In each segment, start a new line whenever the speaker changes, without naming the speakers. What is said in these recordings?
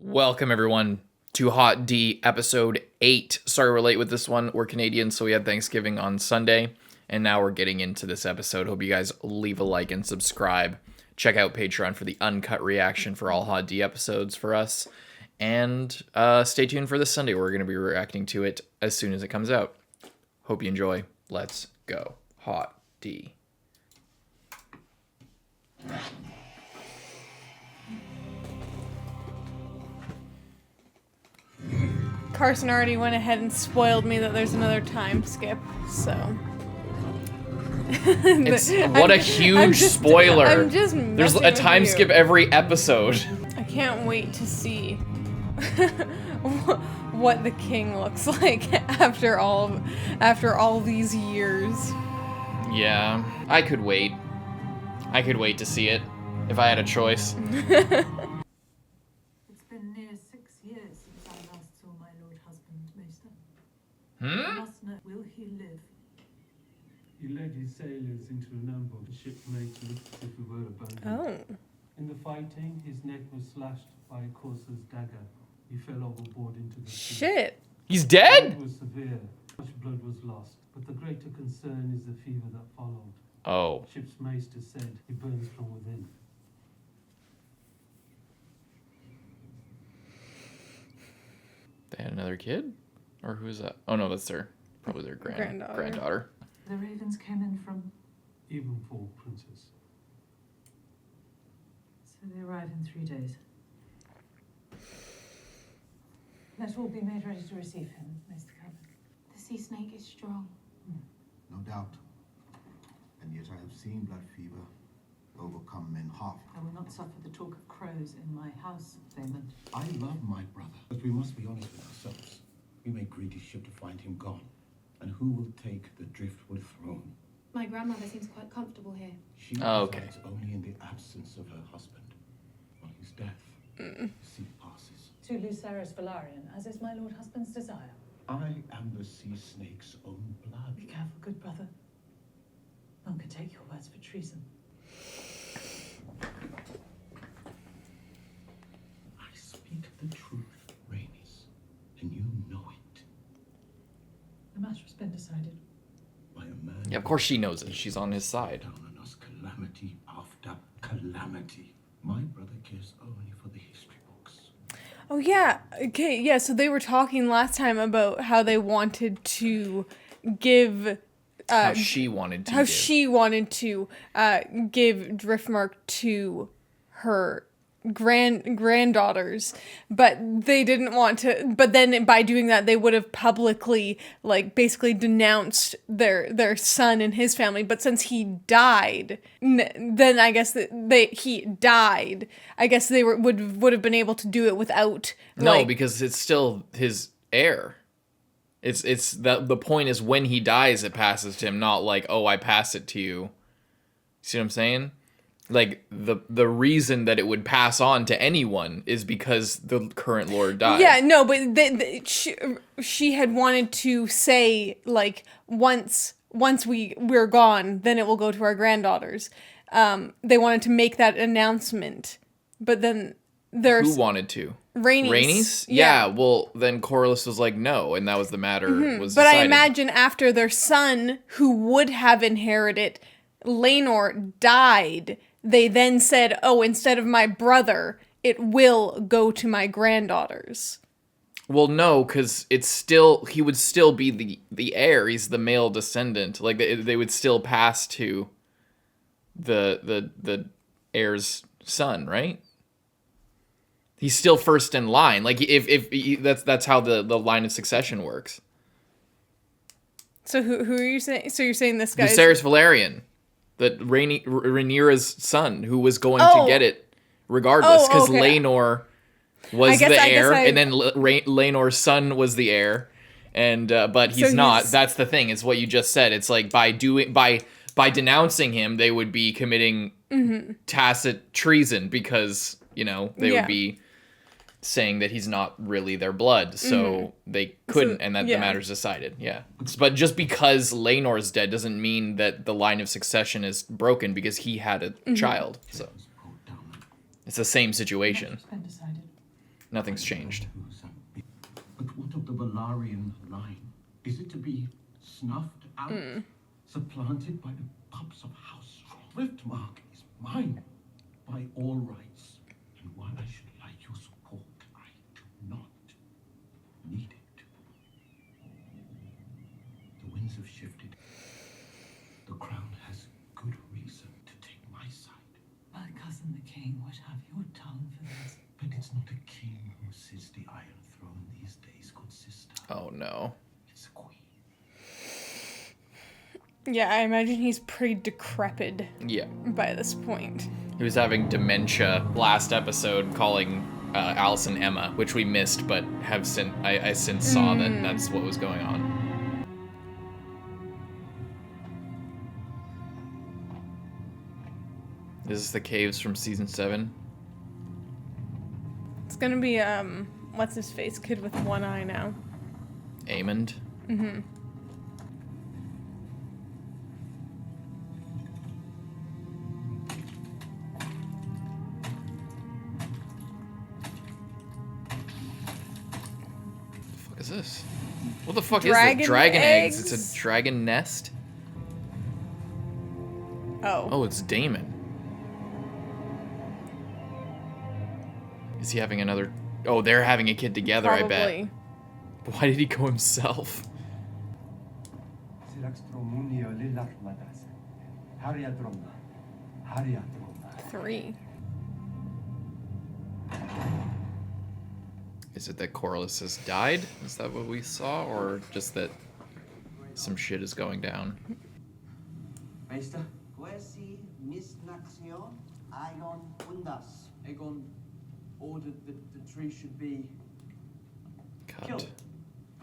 Welcome, everyone, to Hot D episode 8. Sorry we're late with this one. We're Canadian, so we had Thanksgiving on Sunday, and now we're getting into this episode. Hope you guys leave a like and subscribe. Check out Patreon for the uncut reaction for all Hot D episodes for us. And stay tuned for this Sunday. We're going to be reacting to it as soon as it comes out. Hope you enjoy. Let's go. Hot D.
Carson already went ahead and spoiled me that there's another time skip, so...
What a huge spoiler.
I'm just
There's a time skip every episode.
I can't wait to see what the king looks like after all these years.
Yeah, I could wait. I could wait to see it if I had a choice.
It's been near 6 years since I last saw my lord husband, Maester. I must know, will he live?
He led his sailors into an ambush. The shipmates looked as if we were abandoned.
Oh.
In the fighting, his neck was slashed by a courser's dagger. He fell overboard into the sea.
Shit.
He's
The
dead?
wound was severe. Much blood was lost, but the greater concern is the fever that followed.
Oh.
Ship's maester said he burns from within.
They had another kid? Or who's that? Oh no, that's probably their granddaughter.
The ravens came in from...
Evenfall, princess.
So they arrive in 3 days. Let all be made ready to receive him, Maester Calvin.
The sea snake is strong.
No doubt. And yet I have seen blood fever overcome men half.
I will not suffer the talk of crows in my house, Vaymond.
I love my brother, but we must be honest with ourselves. We may greedy ship to find him gone. And who will take the driftwood throne?
My grandmother seems quite comfortable here.
She
Okay.
resides only in the absence of her husband. On his death, the sea passes.
To Lucerys Velaryon, as is my lord husband's desire.
I am the sea snake's own
Be
blood.
careful, good brother. None can take your words for treason.
I speak the truth, Rhaenys, and you know it.
The matter has been decided.
By a man
Yeah, of course she knows it. She's on his side.
down on us calamity after calamity. My brother cares only for the history books.
Oh yeah. Okay, yeah, so they were talking last time about how they wanted to give
How she wanted to
how
give.
she wanted to give Driftmark to her granddaughters, but they didn't want to. But then by doing that, they would have publicly, like, basically denounced their son and his family. But since he died, then I guess he died. I guess they would have been able to do it without.
No, because it's still his heir. It's the point is when he dies, it passes to him, not like, oh, I pass it to you. See what I'm saying? Like, the reason that it would pass on to anyone is because the current lord died.
Yeah, no, but she had wanted to say, like, once we're gone, then it will go to our granddaughters. They wanted to make that announcement, but then there's
Who wanted to?
Rhaenys.
Yeah, well, then Corlys was like, no, and that was the matter was
But
decided.
I imagine after their son, who would have inherited, Laenor, died, they then said, oh, instead of my brother, it will go to my granddaughters.
Well, no, because he would still be the heir. He's the male descendant. Like, they would still pass to the heir's son, right? He's still first in line. Like, if that's how the line of succession works.
So who are you saying? So you're saying this guy?
Viserys Velaryon, that Rhaenyra's son, who was going to get it regardless, because Laenor was the heir, and then Laenor's son was the heir, and but he's not. That's the thing. It's what you just said. It's like by denouncing him, they would be committing tacit treason because they would be saying that he's not really their blood, so they couldn't, and that the matter's decided. Yeah, but just because Laenor's dead doesn't mean that the line of succession is broken because he had a child. So it's the same situation.
It's been decided.
Nothing's changed.
But what of the Valarian line? Is it to be snuffed out? Supplanted by the pups of House Riftmark is mine by all rights. And while I should like your support, I do not need it. The winds have shifted. The crown has good reason to take my side.
My cousin the king would have your tongue for this.
But it's not a king who sits the Iron Throne these days, good sister.
Oh no.
It's a queen.
Yeah, I imagine he's pretty decrepit
Yeah.
by this point.
He was having dementia last episode, calling Allison Emma, which we missed, but have since I since saw that that's what was going on. Is this the caves from season 7?
It's gonna be, what's his face? Kid with one eye now.
Amond?
Mm-hmm.
What is this? What the fuck is this? Dragon eggs. It's a dragon nest?
Oh.
Oh, it's Damon. Is he having another... Oh, they're having a kid together,
Probably.
I bet. Why did he go himself?
3.
Is it that Corlys has died? Is that what we saw? Or just that some shit is going down?
Meister? Quasi misnaxion Aegon undas. Aegon ordered that the tree should be
Cut.
killed.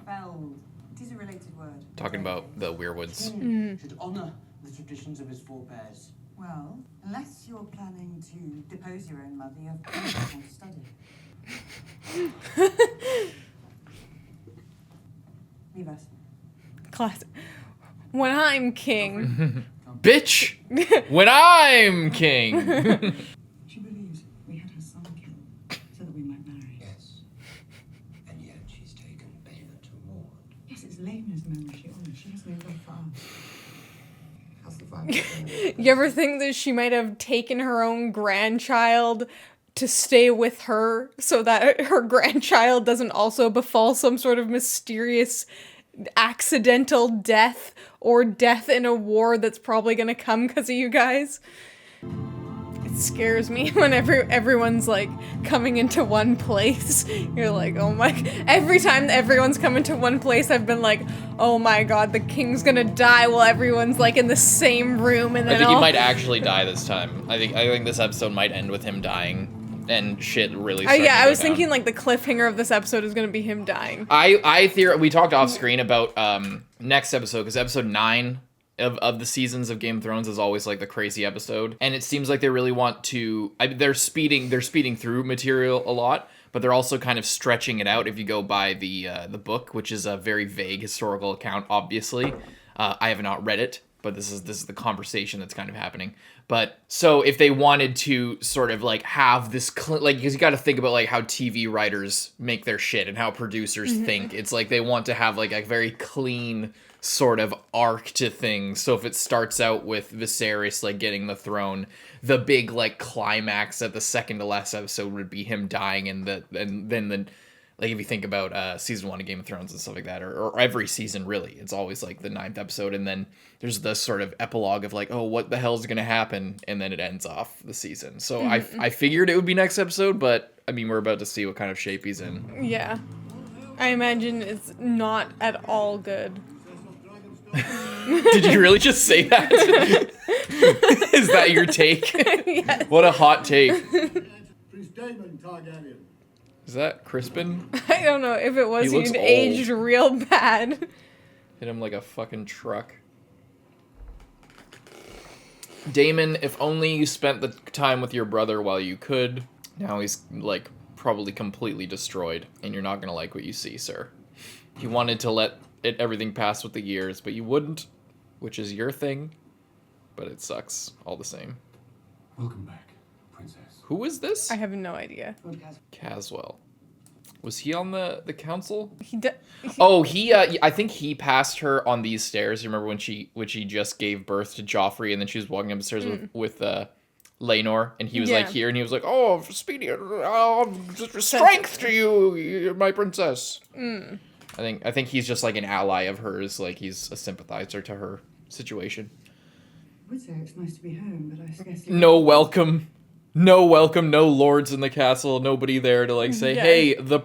Felled. It is a related word.
Talking about the Weirwoods.
King should honor the traditions of his forebears.
Well, unless you're planning to depose your own mother, you have plenty more to study. Leave us.
Classic. When I'm king.
Bitch! When I'm king!
She believes we had her son killed so that we might marry.
Yes. And yet she's taken Baylor to Maud.
Yes, it's Lena's memory she honors. She has no love for us.
How's the vibe?
You ever think that she might have taken her own grandchild to stay with her so that her grandchild doesn't also befall some sort of mysterious accidental death or death in a war that's probably gonna come because of you guys? It scares me when everyone's like coming into one place. You're like, oh my... Every time everyone's coming to one place, I've been like, oh my god, the king's gonna die while everyone's like in the same room, and then
I think he might actually die this time. I think this episode might end with him dying. And shit really starting
yeah,
to
I was
go down.
thinking like the cliffhanger of this episode is gonna be him dying.
We talked off screen about next episode, because episode 9 of the seasons of Game of Thrones is always like the crazy episode, and it seems like they really want to. They're speeding through material a lot, but they're also kind of stretching it out. If you go by the book, which is a very vague historical account, obviously, I have not read it, but this is the conversation that's kind of happening. But so if they wanted to sort of like have this like, because you got to think about like how TV writers make their shit and how producers think. It's like they want to have like a very clean sort of arc to things. So if it starts out with Viserys like getting the throne, the big like climax at the second to last episode would be him dying, and then the like if you think about season 1 of Game of Thrones and stuff like that, or every season really, it's always like the 9th episode, and then there's the sort of epilogue of like, oh, what the hell's gonna happen, and then it ends off the season. So I figured it would be next episode, but I mean, we're about to see what kind of shape he's in.
Yeah. I imagine it's not at all good.
Did you really just say that? Is that your take?
Yes.
What a hot take.
Prince Daemon Targaryen.
Is that Crispin?
I don't know. If it was,
He looks
he'd
old.
aged real bad.
Hit him like a fucking truck. Damon, if only you spent the time with your brother while you could. Now he's like probably completely destroyed, and you're not gonna like what you see, sir. You wanted to let everything pass with the years, but you wouldn't, which is your thing. But it sucks all the same.
Welcome back, princess.
Who is this?
I have no idea.
Caswell. Was he on the council?
He
I think he passed her on these stairs. You remember when she just gave birth to Joffrey, and then she was walking up the stairs with Laenor, and he was like here, and he was like, "Oh, speedy, strength to you, my princess." I think he's just like an ally of hers, like he's a sympathizer to her situation.
I would say it's nice to be home, but I scarcely.
No welcome, no lords in the castle, nobody there to like say, "Hey, the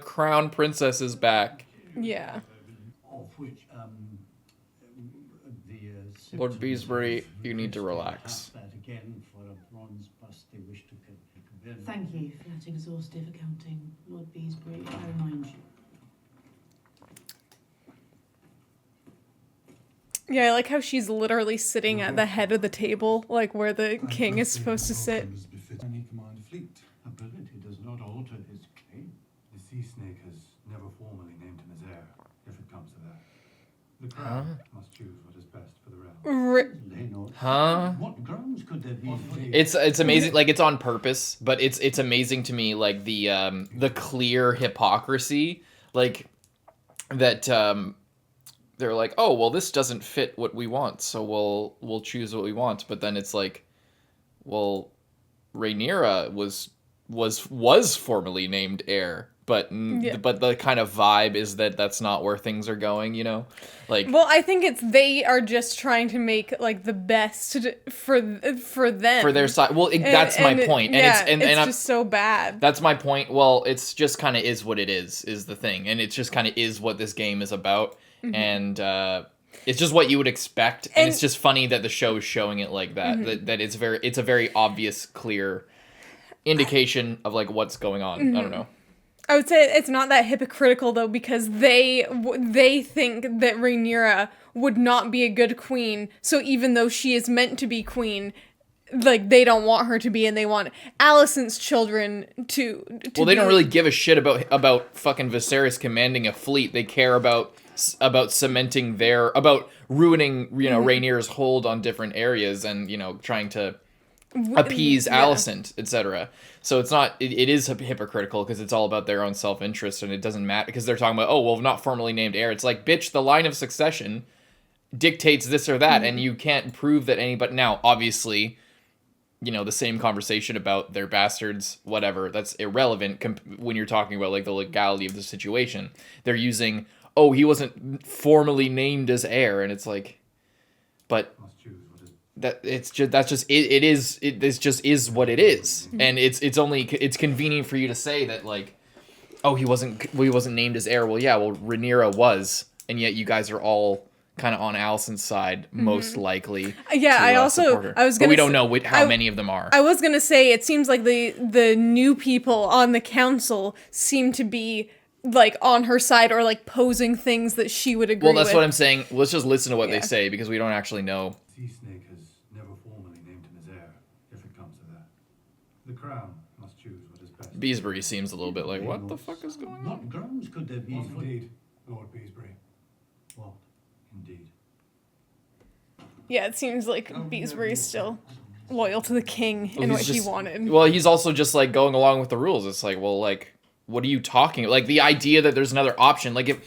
crown princess is back."
Yeah.
Of which,
Lord Beesbury, you need to relax.
That again for a bronze bust they wish to convert.
Thank you for that exhaustive accounting, Lord Beesbury. I remind you.
Yeah, I like how she's literally sitting at the head of the table, like where the king is supposed to sit.
And he command a fleet.
Ability does not alter his claim.
The sea snake has never formally named him as heir, if it comes to that. The crown must choose what is best for the realm.
Huh?
What grounds could there be?
It's amazing, like it's on purpose, but it's amazing to me, like the clear hypocrisy, like that. They're like, oh well, this doesn't fit what we want, so we'll choose what we want. But then it's like, well, Rhaenyra was formally named heir, but the kind of vibe is that that's not where things are going, you know, like. Well,
I think they are just trying to make like the best for them for their side.
Well, that's my point, and
it's just so bad.
That's my point. Well, it's just kind of is what it is the thing, and it just kind of is what this game is about. Mm-hmm. And it's just what you would expect, and it's just funny that the show is showing it like that. Mm-hmm. That it's a very obvious, clear indication of like what's going on. Mm-hmm. I don't know.
I would say it's not that hypocritical though, because they think that Rhaenyra would not be a good queen. So even though she is meant to be queen, like they don't want her to be, and they want Alicent's children to
well, they don't really give a shit about fucking Viserys commanding a fleet. They care about cementing about ruining, you know, Rhaenyra's hold on different areas, and, you know, trying to appease Alicent, etc. So it's not, it is hypocritical because it's all about their own self-interest, and it doesn't matter because they're talking about, oh, well, not formally named heir. It's like, bitch, the line of succession dictates this or that, and you can't prove that anybody. Now, obviously, you know, the same conversation about their bastards, whatever, that's irrelevant when you're talking about like the legality of the situation. They're using, oh, he wasn't formally named as heir, and it's like, but that it's just this just is what it is, and it's convenient for you to say that like, oh, he wasn't named as heir. Well, yeah, well, Rhaenyra was, and yet you guys are all kind of on Alicent's side, most likely.
Yeah, I was gonna.
But we don't know how many of them are.
I was gonna say it seems like the new people on the council seem to be like on her side, or like posing things that she would agree with.
Well, that's what I'm saying. Let's just listen to what they say, because we don't actually know.
Sea snake has never formally named him as heir, if it comes to that. The crown must choose what is best.
Beesbury seems a little bit like, what the fuck is going on?
What grounds could there be?
Indeed, Lord Beesbury.
What? Indeed.
Yeah, it seems like Beesbury's still loyal to the king and what he wanted.
Well, he's also just like going along with the rules. It's like, well, like, what are you talking about? Like, the idea that there's another option, like,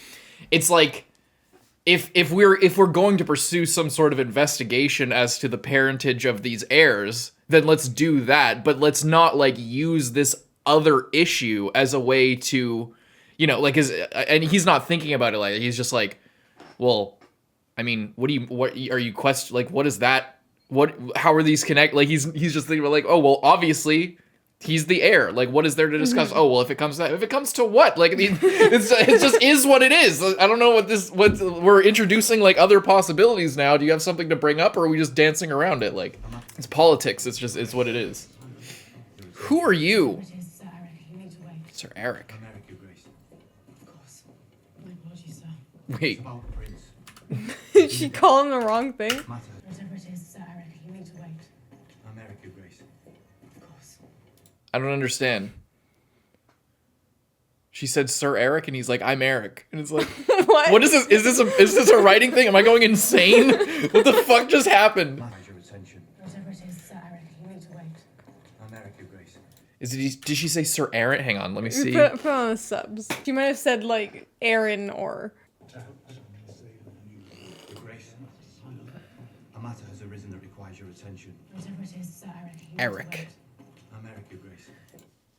if we're going to pursue some sort of investigation as to the parentage of these heirs, then let's do that, but let's not like use this other issue as a way to, you know, like, and he's not thinking about it like that. He's just like, well, I mean, what are you question, like, what is that, how are these connect? Like, he's just thinking about like, oh, well, obviously he's the heir. Like, what is there to discuss? Mm-hmm. Oh, well, if it comes to what? Like, I mean, it just is what it is. I don't know what we're introducing like other possibilities now. Do you have something to bring up, or are we just dancing around it? Like, it's politics. It's what it is. Who are you? Sir Eric.
Of course. My apologies, sir.
Wait.
Did she call him the wrong thing?
Whatever it is, Sir Eric, you need to wait.
I'm Eric, Your Grace.
Of course.
I don't understand. She said Sir Eric, and he's like, I'm Eric. And it's like, what is this? Is this a writing thing? Am I going insane? What the fuck just happened?
Your attention.
Whatever it is, Sir Eric, you need to wait.
I'm Eric, Your Grace.
Did she say Sir Aaron? Hang on, let me see.
Put on the subs. She might have said like Aaron or.
Your Grace, a matter has arisen that requires your attention.
Whatever it is, Sir
Eric.
I'm Eric, Your Grace.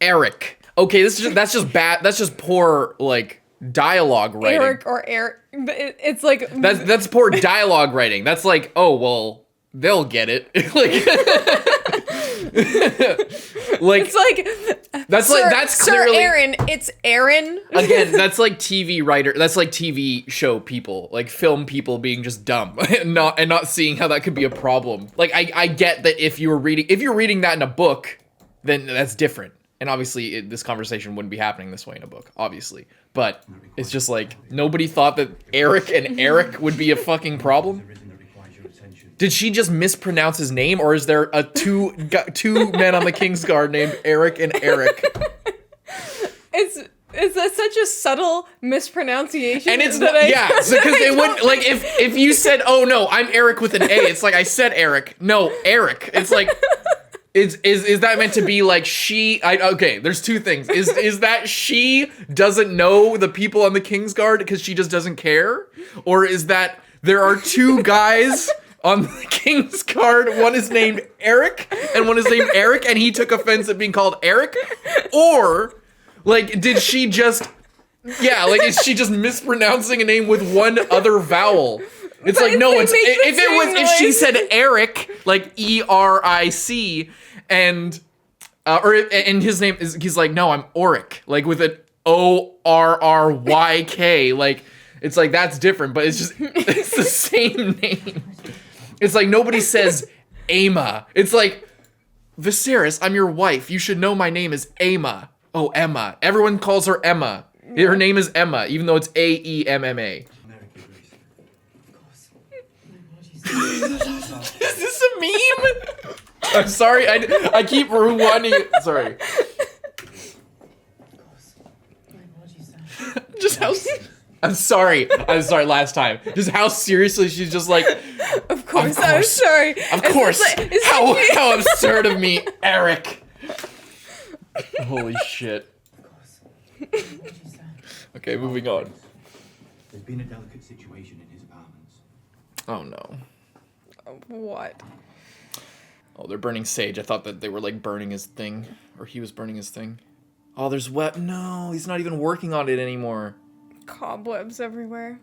Eric. Okay, that's just bad. That's just poor like dialogue writing.
Eric or Eric. It's like
that's poor dialogue writing. That's like, oh well, they'll get it. Like
it's like
that's
Sir,
like that's clearly
Sir Aaron. It's Aaron.
Again, that's like TV writer. That's like TV show people, like film people being just dumb and not seeing how that could be a problem. Like I get that if you're reading that in a book, then that's different. And obviously, this conversation wouldn't be happening this way in a book, obviously. But it's just like nobody thought that Eric and Eric would be a fucking problem. Did she just mispronounce his name, or is there two men on the Kingsguard named Eric and Eric?
It's such a subtle mispronunciation.
And it's because it wouldn't like if you said, "Oh no, I'm Eric with an A," it's like I said Eric. No, Eric. It's like is that meant to be like she? Okay, there's two things. Is that she doesn't know the people on the Kingsguard because she just doesn't care, or is that there are two guys on the Kingsguard, one is named Eric and one is named Eric, and he took offense at being called Eric? Or, like, did she just, is she just mispronouncing a name with one other vowel? It's like, no, if she said Eric, like ERIC, and his name is, he's like, no, I'm Oric, like with an ORRYK, like, it's like, that's different, but it's the same name. It's like nobody says Ama. It's like, Viserys, I'm your wife. You should know my name is Ama. Oh, Emma. Everyone calls her Emma. Her name is Emma, even though it's AEMMA. Is this a meme? I'm sorry. I keep rewinding it. Sorry. Just how... I'm sorry last time. Just how seriously she's just like,
Of course. I'm sorry.
Of course. How absurd of me, Eric. Holy shit. Okay, moving on.
There's been a delicate situation in his apartments.
Oh no.
What?
Oh, they're burning sage. I thought that they were like burning his thing. Or he was burning his thing. Oh, there's wet. No, he's not even working on it anymore.
Cobwebs everywhere.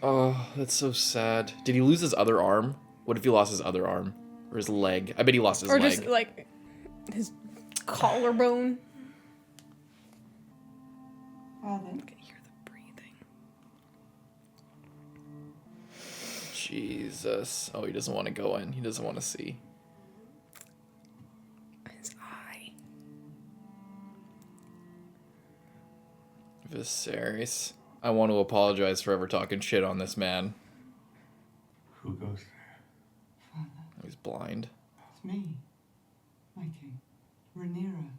Oh, that's so sad. Did he lose his other arm? What if he lost his other arm? Or his leg? I bet he lost his leg.
Or just, like, his collarbone.
Father?
I can hear the breathing.
Jesus. Oh, he doesn't want to go in. He doesn't want to see.
His eye.
Viserys. I want to apologize for ever talking shit on this man.
Who goes there?
Father?
He's blind.
It's me. My king. Rhaenyra.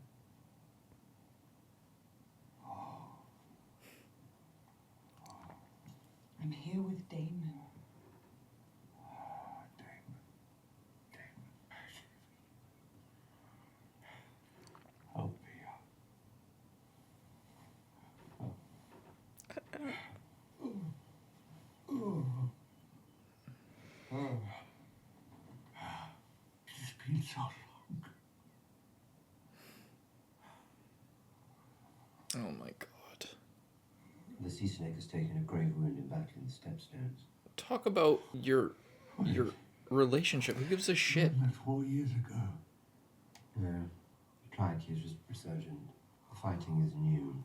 I'm here with Damon.
Help me. It's been so long.
Oh my god.
The sea snake has taken a grave wound in battle in the stepstones.
Talk about your relationship. Who gives a shit?
That's 4 years ago.
No. The Triakies was resurgent. The fighting is new.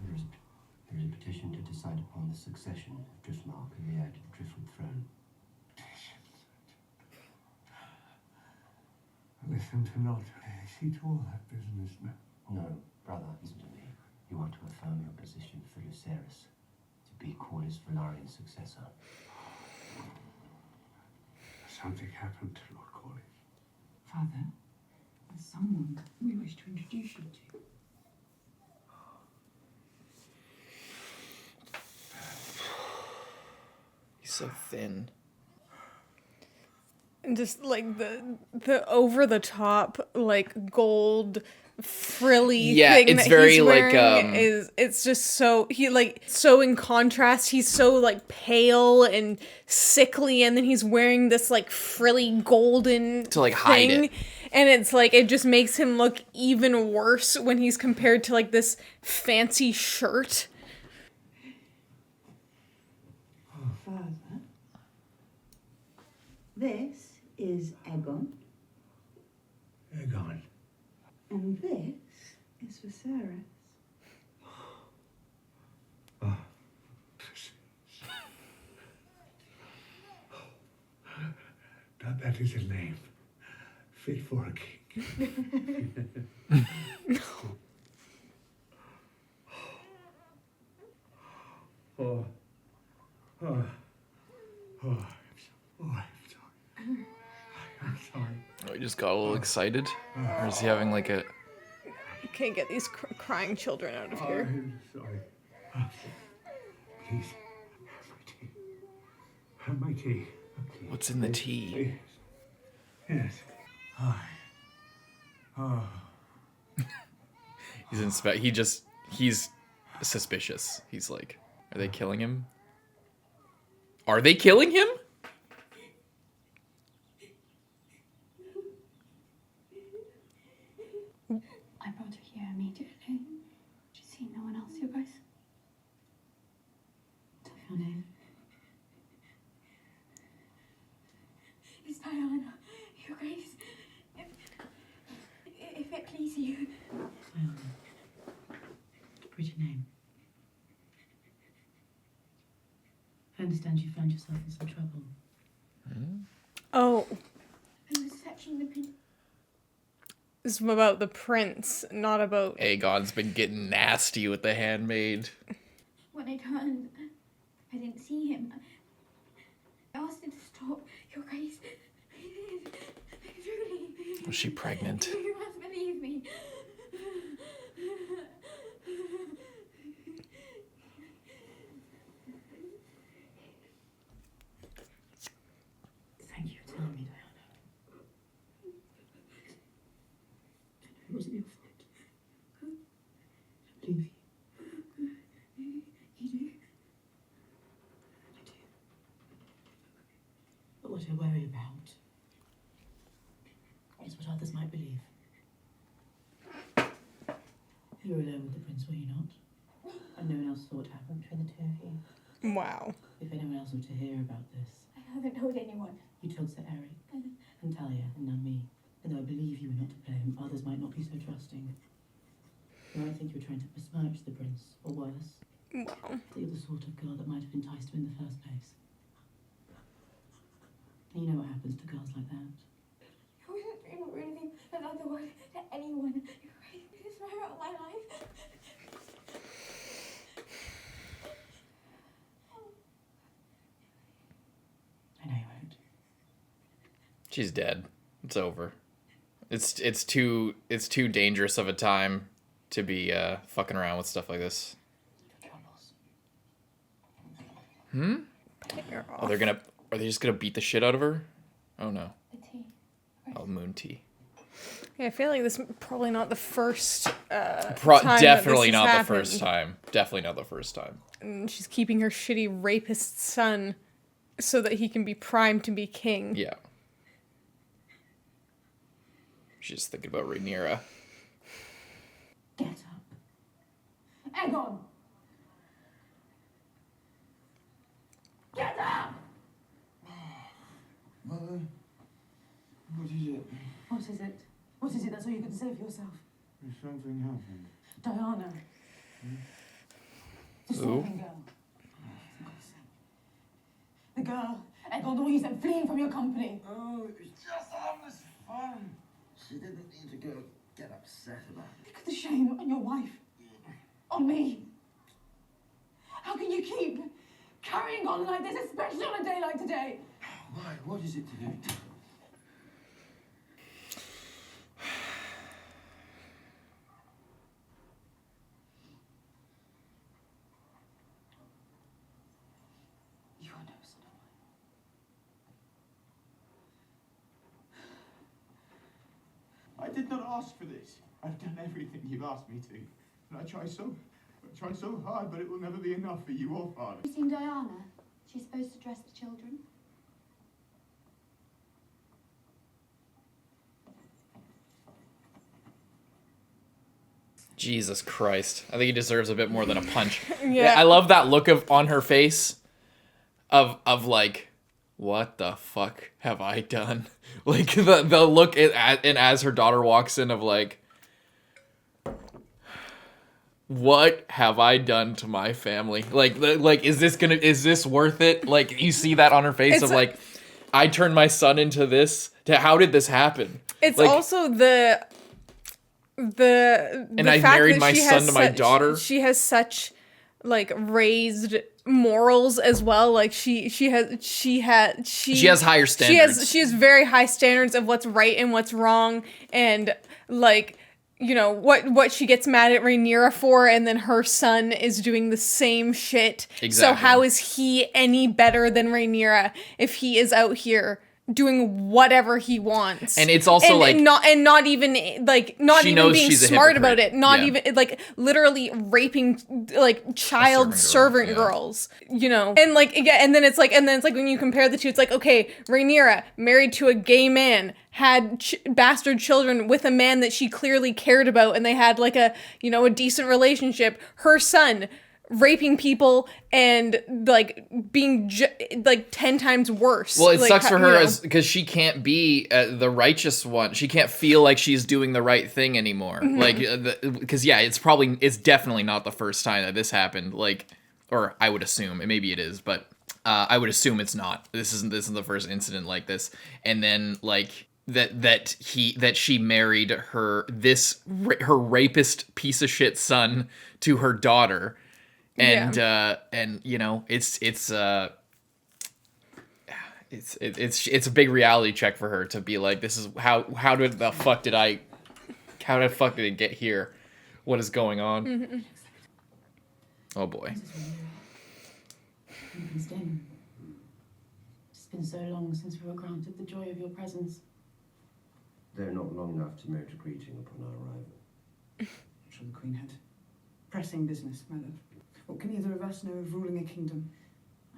There is a petition to decide upon the succession of Driftmark and the heir to the Driftwood throne.
Listen to not. See to all that business now.
No, brother, listen to me. You want to affirm your position for Lucerys, to be Corlys Velarion's successor.
Something happened to Lord Corlys.
Father, there's someone we wish to introduce you to.
He's so thin.
And just like the over the top like gold frilly
yeah,
thing
it's
that
very
he's wearing
like
it's just so so in contrast. He's so like pale and sickly, and then he's wearing this like frilly golden
to like hide it.
And it's like it just makes him look even worse when he's compared to like this fancy shirt.
Father, this is Aegon.
Aegon.
And this is Viserys.
Oh. That is a name fit for a king. Oh. Oh. Oh. I'm sorry. I'm sorry.
Oh, he just got a little excited. Or is he having like a...
Can't get these crying children out of here.
I'm sorry. Please. Have my tea.
What's in the tea?
Yes. Oh.
He's suspicious. He's like, are they killing him? Are they killing him?
I brought her here immediately. Did you see no one else, you guys?
Tell your name.
It's Diana. You guys. If it please you.
Diana. Pretty name. I understand you found yourself in some trouble.
Oh.
I was fetching the pin.
This is about the prince, not about...
Aegon's been getting nasty with the handmaid.
When I turned, I didn't see him. I asked him to stop. Your Grace. Truly.
Was she pregnant?
You must believe me.
Thank you for telling me, Diana. It wasn't your fault. I believe you.
You do?
I do. But what I worry about is what others might believe. You were alone with the prince, were you not? And no one else saw what happened between the two of you.
Wow.
If anyone else were to hear about this,
I haven't told anyone.
you told Sir Eric and Talia and now me. And though I believe you were not to blame, others might not be so trusting. You might think you were trying to besmirch the prince, or worse,
Wow.
that you're the sort of girl that might have enticed him in the first place. And you know what happens to girls like that.
I wasn't doing anything another word to anyone. You guys, this is my out of my life.
I know you won't.
She's dead. It's over. It's too dangerous of a time to be fucking around with stuff like this.
Troubles.
Oh, are they just gonna beat the shit out of her? Oh no.
The tea.
Oh, moon tea.
Yeah, I feel like this is probably not the first time
Definitely
that this
not
has
the first
happened.
time. Definitely not the first time.
And she's keeping her shitty rapist son so that he can be primed to be king.
Yeah. She's just thinking about Rhaenyra.
Get up.
Aegon! Get up!
Mother, what is it?
What is it? What is it? That's all you can say for yourself.
There's something happened.
Diana. The
Who?
Swapping girl. For God's sake. The girl. Aegon, the one you sent fleeing from your company.
Oh, it was just harmless fun. She didn't need to go get upset about it.
Look at the shame on your wife. On me. How can you keep carrying on like this, especially on a day like today?
Why? What is it to do?
You are no son of mine.
I
did not ask for this. I've done everything you've asked me to. And I try so hard, but it will never be enough for you or Father.
Have you seen Diana? She's supposed to dress the children.
Jesus Christ. I think he deserves a bit more than a punch. Yeah. I love that look on her face of like, what the fuck have I done? Like the look and as her daughter walks in of like, what have I done to my family? Like is this worth it? Like you see that on her face of like, I turned my son into this. How did this happen?
It's
like,
also the
and I married my son to my daughter.
She has such like raised morals as well. Like she has higher standards. She has very high standards of what's right and what's wrong, and like, you know, what she gets mad at Rhaenyra for, and then her son is doing the same shit. Exactly. So how is he any better than Rhaenyra if he is out here doing whatever he wants?
And it's also
not even being smart about it, even like literally raping like child servant girls, you know. And like again, and then it's like when you compare the two, it's like, okay, Rhaenyra married to a gay man, had bastard children with a man that she clearly cared about, and they had like a decent relationship. Her son raping people and like being like 10 times worse.
Well, it sucks for her because she can't be the righteous one. She can't feel like she's doing the right thing anymore. Mm-hmm. Like because it's definitely not the first time that this happened. Like, or I would assume, and maybe it is, but I would assume it's not. This isn't the first incident like this. And then like that she married her rapist piece of shit son to her daughter. And and you know, it's a big reality check for her to be like, this is how the fuck did it get here? What is going on? Mm-hmm. Oh boy.
It's been so long since we were granted the joy of your presence.
They're not long enough to merit a greeting upon our arrival.
I'm sure the Queen had pressing business, my love. What can either of us know of ruling a kingdom?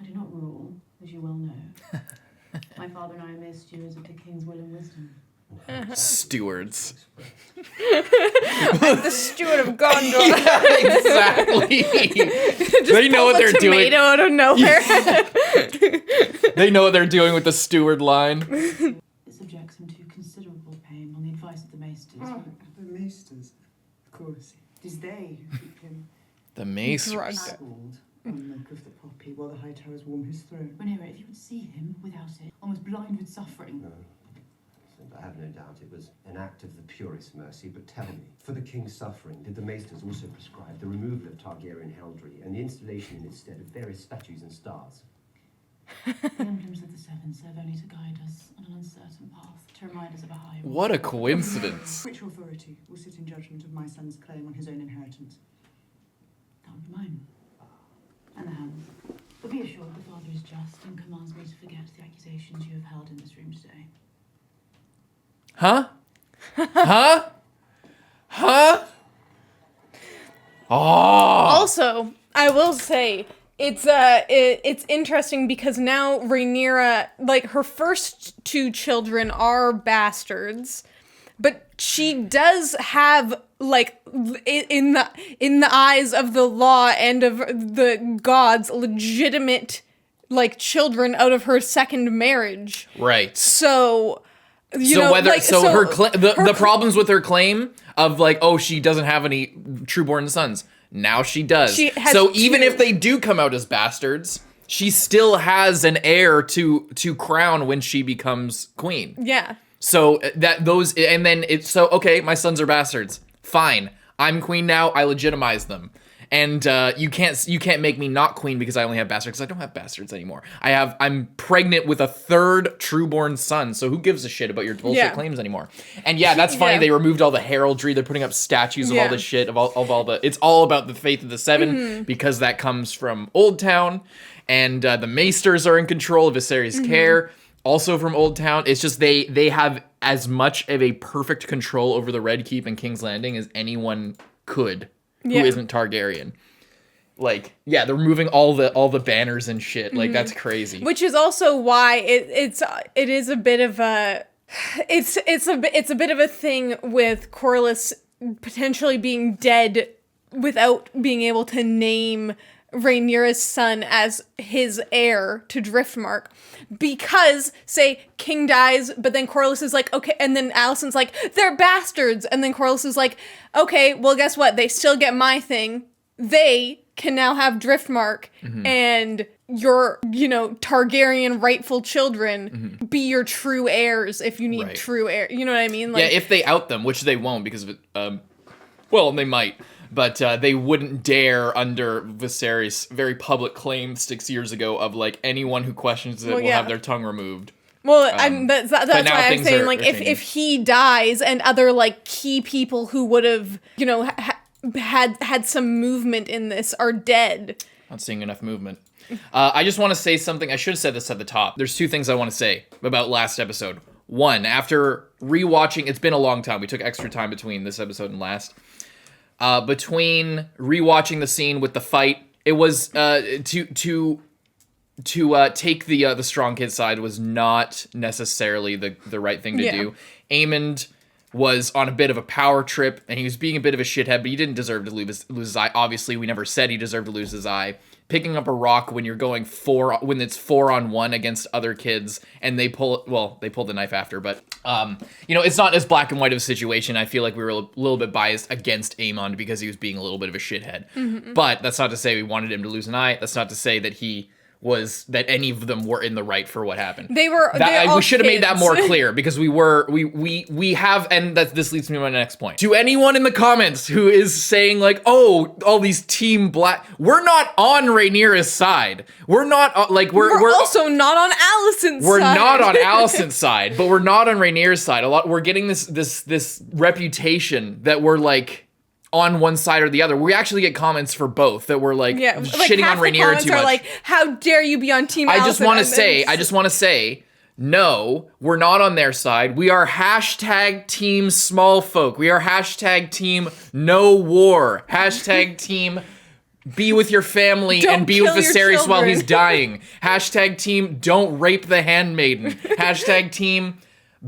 I do not rule, as you well know. My father and I are mere stewards of the king's will and wisdom.
Stewards.
I'm the steward of Gondor.
Yeah, exactly. They know what they're doing.
Tomato out of nowhere.
They know what they're doing with the steward line.
It subjects him to considerable pain on the advice of the maesters.
Oh, the maesters, of course. It is they who keep him.
The maesters.
Scald on the milk of the poppy while the high towers warm his throat.
Rhaenyra, if you would see him without it, almost blind with suffering.
No. I have no doubt it was an act of the purest mercy, but tell me, for the king's suffering, did the maesters also prescribe the removal of Targaryen heraldry and the installation in its stead of various statues and stars?
The emblems of the seven serve only to guide us on an uncertain path, to remind us of a higher...
What a coincidence.
Which authority will sit in judgment of my son's claim on his own inheritance?
That would be mine. And the hands. But be assured the father is just and commands me to forget the accusations you have held in this room today.
Huh? Huh? Huh? Oh.
Also, I will say it's interesting because now Rhaenyra, like, her first two children are bastards, but she does have, like, in the eyes of the law and of the gods, legitimate, like, children out of her second marriage.
Right.
So
the problems with her claim of like, oh, she doesn't have any trueborn sons. Now she does. So even if they do come out as bastards, she still has an heir to crown when she becomes queen.
Yeah.
So okay, my sons are bastards. Fine. I'm queen now. I legitimize them. And you can't make me not queen because I only have bastards, because I don't have bastards anymore. I'm pregnant with a third trueborn son, so who gives a shit about your bullshit claims anymore? And yeah, that's funny. They removed all the heraldry. They're putting up statues of all this shit, of all the. It's all about the faith of the seven, because that comes from Old Town, and the maesters are in control of Viserys' care. also from Old Town. It's just they have as much of a perfect control over the Red Keep and King's Landing as anyone could who isn't Targaryen. Like, yeah, they're moving all the banners and shit. Like, that's crazy. Which
is also why it is a bit of a it's a bit of a thing with Corlys potentially being dead without being able to name Rhaenyra's son as his heir to Driftmark, because say King dies, but then Corlys is like, okay, and then Alicent's like, they're bastards, and then Corlys is like, okay, well, guess what, they still get my thing, they can now have Driftmark, and your, Targaryen rightful children be your true heirs if you need true heir. You know what I mean?
Like, yeah, if they out them, which they won't because of it. Well, they might, but they wouldn't dare under Viserys' very public claim 6 years ago of like anyone who questions it will have their tongue removed.
Well, that's why I'm saying like if he dies and other like key people who would have had some movement in this are dead.
Not seeing enough movement. I just want to say something. I should have said this at the top. There's two things I want to say about last episode. One, after rewatching, it's been a long time. We took extra time between this episode and last. Between rewatching the scene with the fight, it was to take the strong kid side was not necessarily the right thing to do. Aemond was on a bit of a power trip, and he was being a bit of a shithead, but he didn't deserve to lose his eye. Obviously, we never said he deserved to lose his eye. Picking up a rock when you're going when it's 4-on-1 against other kids, and they pull the knife after, but it's not as black and white of a situation. I feel like we were a little bit biased against Aemond because he was being a little bit of a shithead. But that's not to say we wanted him to lose an eye. That's not to say that that any of them were in the right for what happened. We should have made that more clear because we have, and this leads me to my next point. To anyone in the comments who is saying like, oh, all these team black, we're not on Rhaenyra's side. We're not we're
also not on Alicent's side.
We're not on Alicent's side, but we're not on Rhaenyra's side. We're getting this reputation that we're like on one side or the other. We actually get comments for both that were like shitting on Rhaenyra too much.
Like, how dare you be on Team Alicent?
I just want to say, no, we're not on their side. We are #team small folk. We are #team no war. #team be with your family and be with Viserys while he's dying. #team don't rape the handmaiden. #team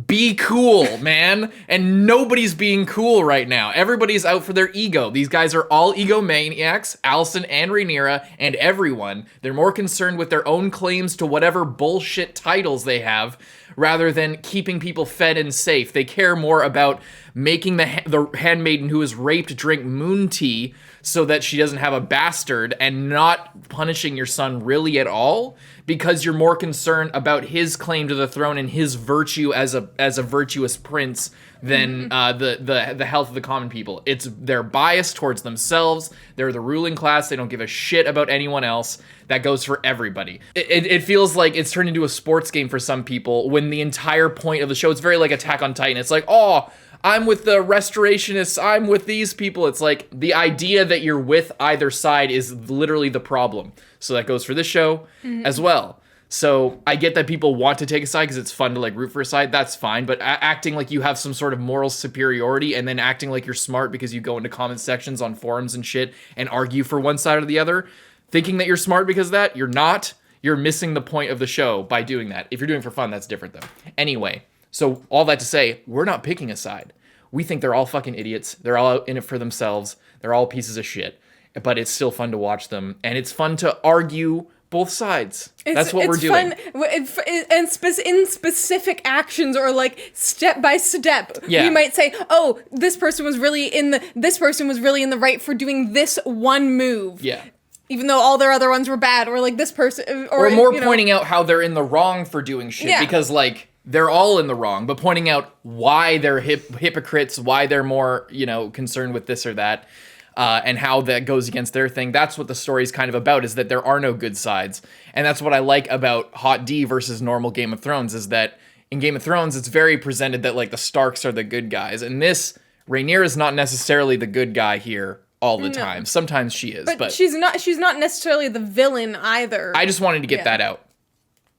be cool, man. And nobody's being cool right now. Everybody's out for their ego. These guys are all egomaniacs, Alicent and Rhaenyra and everyone. They're more concerned with their own claims to whatever bullshit titles they have rather than keeping people fed and safe. They care more about making the handmaiden who is raped drink moon tea so that she doesn't have a bastard and not punishing your son really at all because you're more concerned about his claim to the throne and his virtue as a virtuous prince than the health of the common people. They're biased towards themselves. They're the ruling class. They don't give a shit about anyone else. That goes for everybody. It feels like it's turned into a sports game for some people when the entire point of the show, it's very like Attack on Titan. It's like, oh, I'm with the restorationists, I'm with these people. It's like the idea that you're with either side is literally the problem. So that goes for this show as well. So I get that people want to take a side because it's fun to like root for a side. That's fine. But acting like you have some sort of moral superiority and then acting like you're smart because you go into comment sections on forums and shit and argue for one side or the other, thinking that you're smart because of that, you're not. You're missing the point of the show by doing that. If you're doing it for fun, that's different though. Anyway. So all that to say, we're not picking a side. We think they're all fucking idiots. They're all out in it for themselves. They're all pieces of shit. But it's still fun to watch them. And it's fun to argue both sides. That's what we're doing.
And in specific actions or like step by step.
Yeah.
We might say, oh, this person was really in the right for doing this one move.
Yeah.
Even though all their other ones were bad. Or like this person.
Or more pointing out how they're in the wrong for doing shit. Yeah. Because like, they're all in the wrong, but pointing out why they're hypocrites, why they're more, concerned with this or that, and how that goes against their thing. That's what the story's kind of about, is that there are no good sides. And that's what I like about HOTD versus normal Game of Thrones, is that in Game of Thrones, it's very presented that, like, the Starks are the good guys. And this, Rhaenyra is not necessarily the good guy here all the time. Sometimes she is. But
she's not necessarily the villain either.
I just wanted to get that out.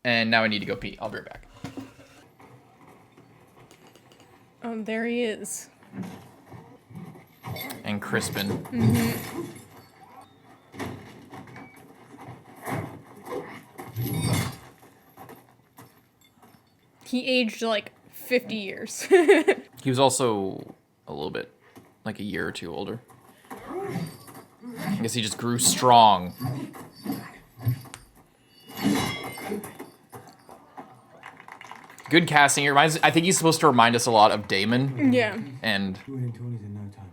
And now I need to go pee. I'll be right back.
Oh, there he is.
And Crispin.
Mm-hmm. He aged like 50 years.
He was also a little bit, like a year or two older. I guess he just grew strong. Good casting. It reminds. I think he's supposed to remind us a lot of Damon.
Yeah.
And.
Winning 20s in no time.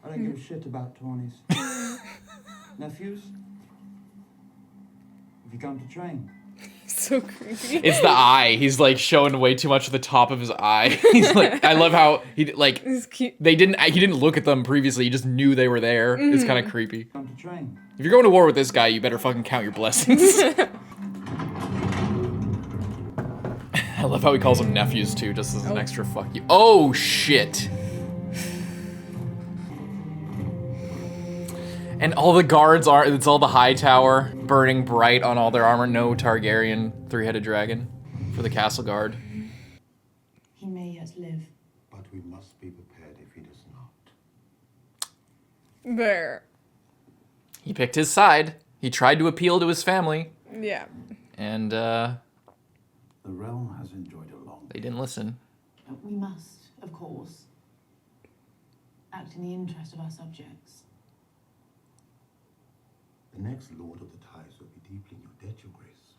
I don't give a shit about 20s. Nephews? Have you come to train?
So creepy.
It's the eye. He's like showing way too much of the top of his eye. He's like, I love how he like they didn't. He didn't look at them previously. He just knew they were there. Mm-hmm. It's kind of creepy.
Come to train.
If you're going to war with this guy, you better fucking count your blessings. I love how he calls them nephews too, just as an extra fuck you. Oh shit. And all the guards are, it's all the high tower, burning bright on all their armor. No Targaryen three-headed dragon for the castle guard.
He may yet live.
But we must be prepared if he does not.
There.
He picked his side. He tried to appeal to his family.
Yeah.
And,
the realm has enjoyed a long.
They didn't listen.
We must, of course, act in the interest of our subjects.
The next Lord of the Tides will be deeply in your debt, Your Grace.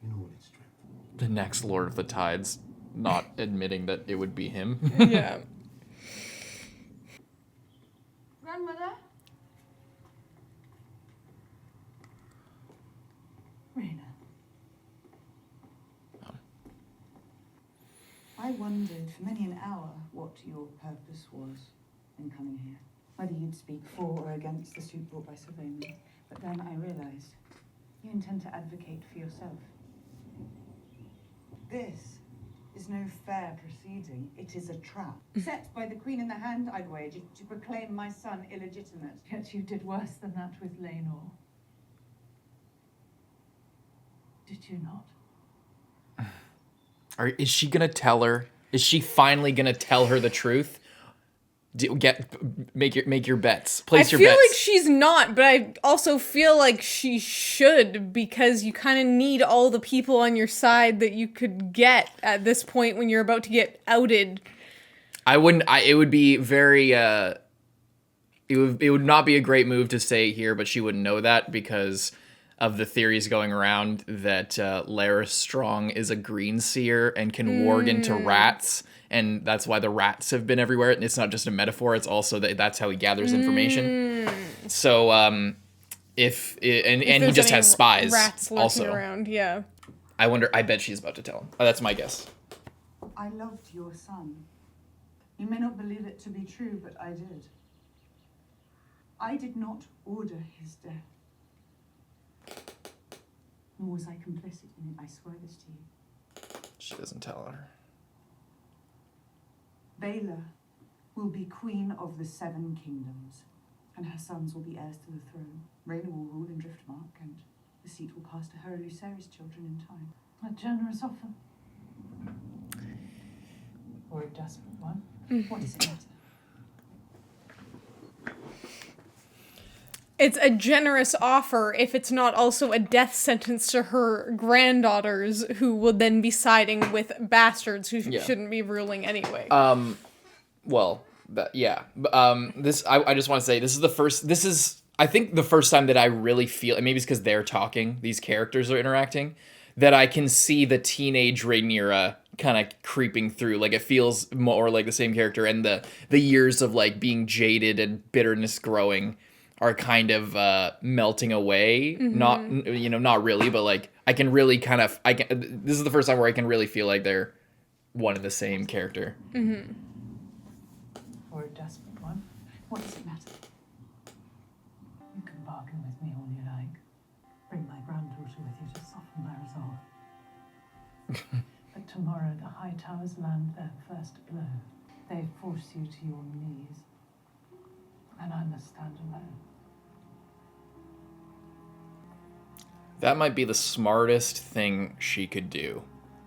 In all its strength.
The next Lord of the Tides, not admitting that it would be him.
Yeah.
Grandmother?
Raina.
I wondered for many an hour what your purpose was in coming here. Whether you'd speak for or against the suit brought by Sylvania. But then I realized you intend to advocate for yourself. This is no fair proceeding. It is a trap. Set by the Queen in the hand, I'd wager, to proclaim my son illegitimate.
Yet you did worse than that with Laenor. Did you not?
Is she gonna tell her? Is she finally gonna tell her the truth? Make your bets. Place your bets.
I feel like she's not, but I also feel like she should, because you kind of need all the people on your side that you could get at this point when you're about to get outed.
It would be very. It would not be a great move to say here, but she wouldn't know that because of the theories going around that Larys Strong is a green seer and can warg into rats. And that's why the rats have been everywhere. And it's not just a metaphor. It's also that's how he gathers information. So if he just has spies
rats
also
around. Yeah.
I bet she's about to tell him. Oh, that's my guess.
I loved your son. You may not believe it to be true, but I did. I did not order his death. Nor was I complicit in it, I swear this to you.
She doesn't tell her.
Baela will be queen of the Seven Kingdoms, and her sons will be heirs to the throne. Raina will rule in Driftmark, and the seat will pass to her Lucerys' children in time.
A generous offer. Or a desperate one.
What does it matter?
It's a generous offer if it's not also a death sentence to her granddaughters, who will then be siding with bastards who shouldn't be ruling anyway.
Well, yeah. This I just want to say this is I think the first time that I really feel, and maybe it's because they're talking, these characters are interacting, that I can see the teenage Rhaenyra kind of creeping through. Like, it feels more like the same character, and the years of like being jaded and bitterness growing are kind of melting away.
Mm-hmm.
Not really, but like I can really this is the first time where I can really feel like they're one and the same character.
Mm-hmm.
Or a desperate one.
What does it matter?
You can bargain with me all you like. Bring my granddaughter with you to soften my resolve. But tomorrow the High Towers land their first blow. They force you to your knees. And I must stand alone.
That might be the smartest thing she could do.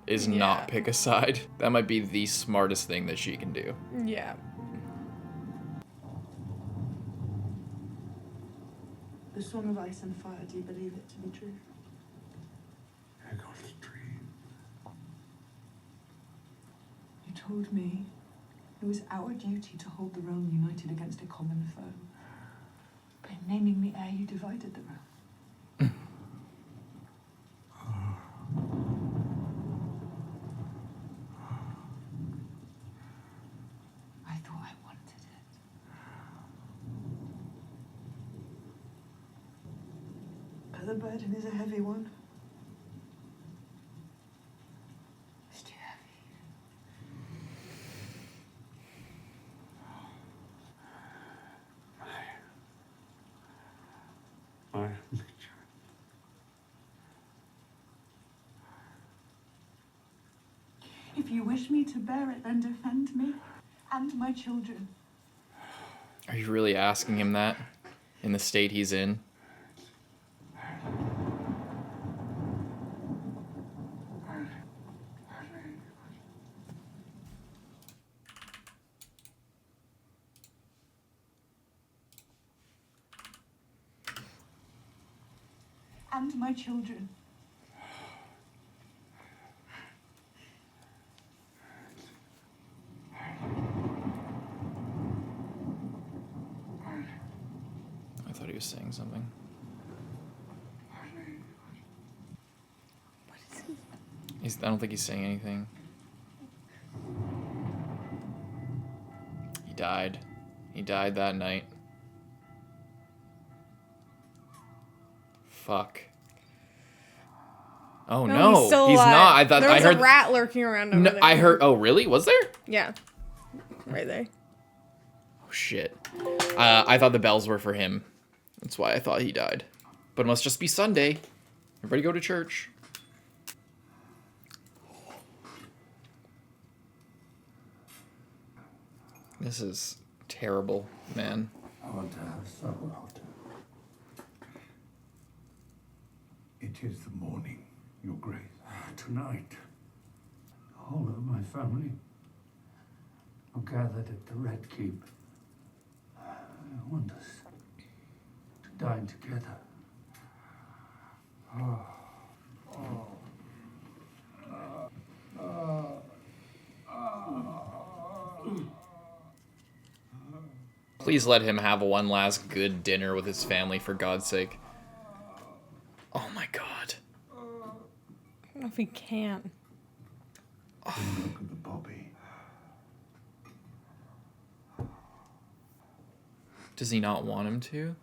is not pick a side. That might be the smartest thing that she can do.
Yeah.
The Song of Ice and Fire, do you believe it to be true?
I got a dream.
You told me it was our duty to hold the realm united against a common foe. By naming the heir, you divided the realm. I thought I wanted it. But the burden is a heavy one. It's too heavy.
My
If you wish me to bear it, then defend me and my children.
Are you really asking him that? In the state he's in?
And my children.
I thought he was saying something.
What is he?
I don't think he's saying anything. He died. He died that night. Fuck. Oh no,
he's still
he's
alive.
not. I thought
there was
I heard
a rat lurking around over there.
I heard. Oh really? Was there?
Yeah, right there.
Oh shit. I thought the bells were for him. That's why I thought he died. But it must just be Sunday. Everybody go to church. This is terrible, man.
I want to have supper after. It is the morning, Your Grace. Tonight, the whole of my family are gathered at the Red Keep. I want us to dine together.
Please let him have one last good dinner with his family, for God's sake. Oh my God.
I don't know if he can.
Look at the Bobby.
Does he not want him to?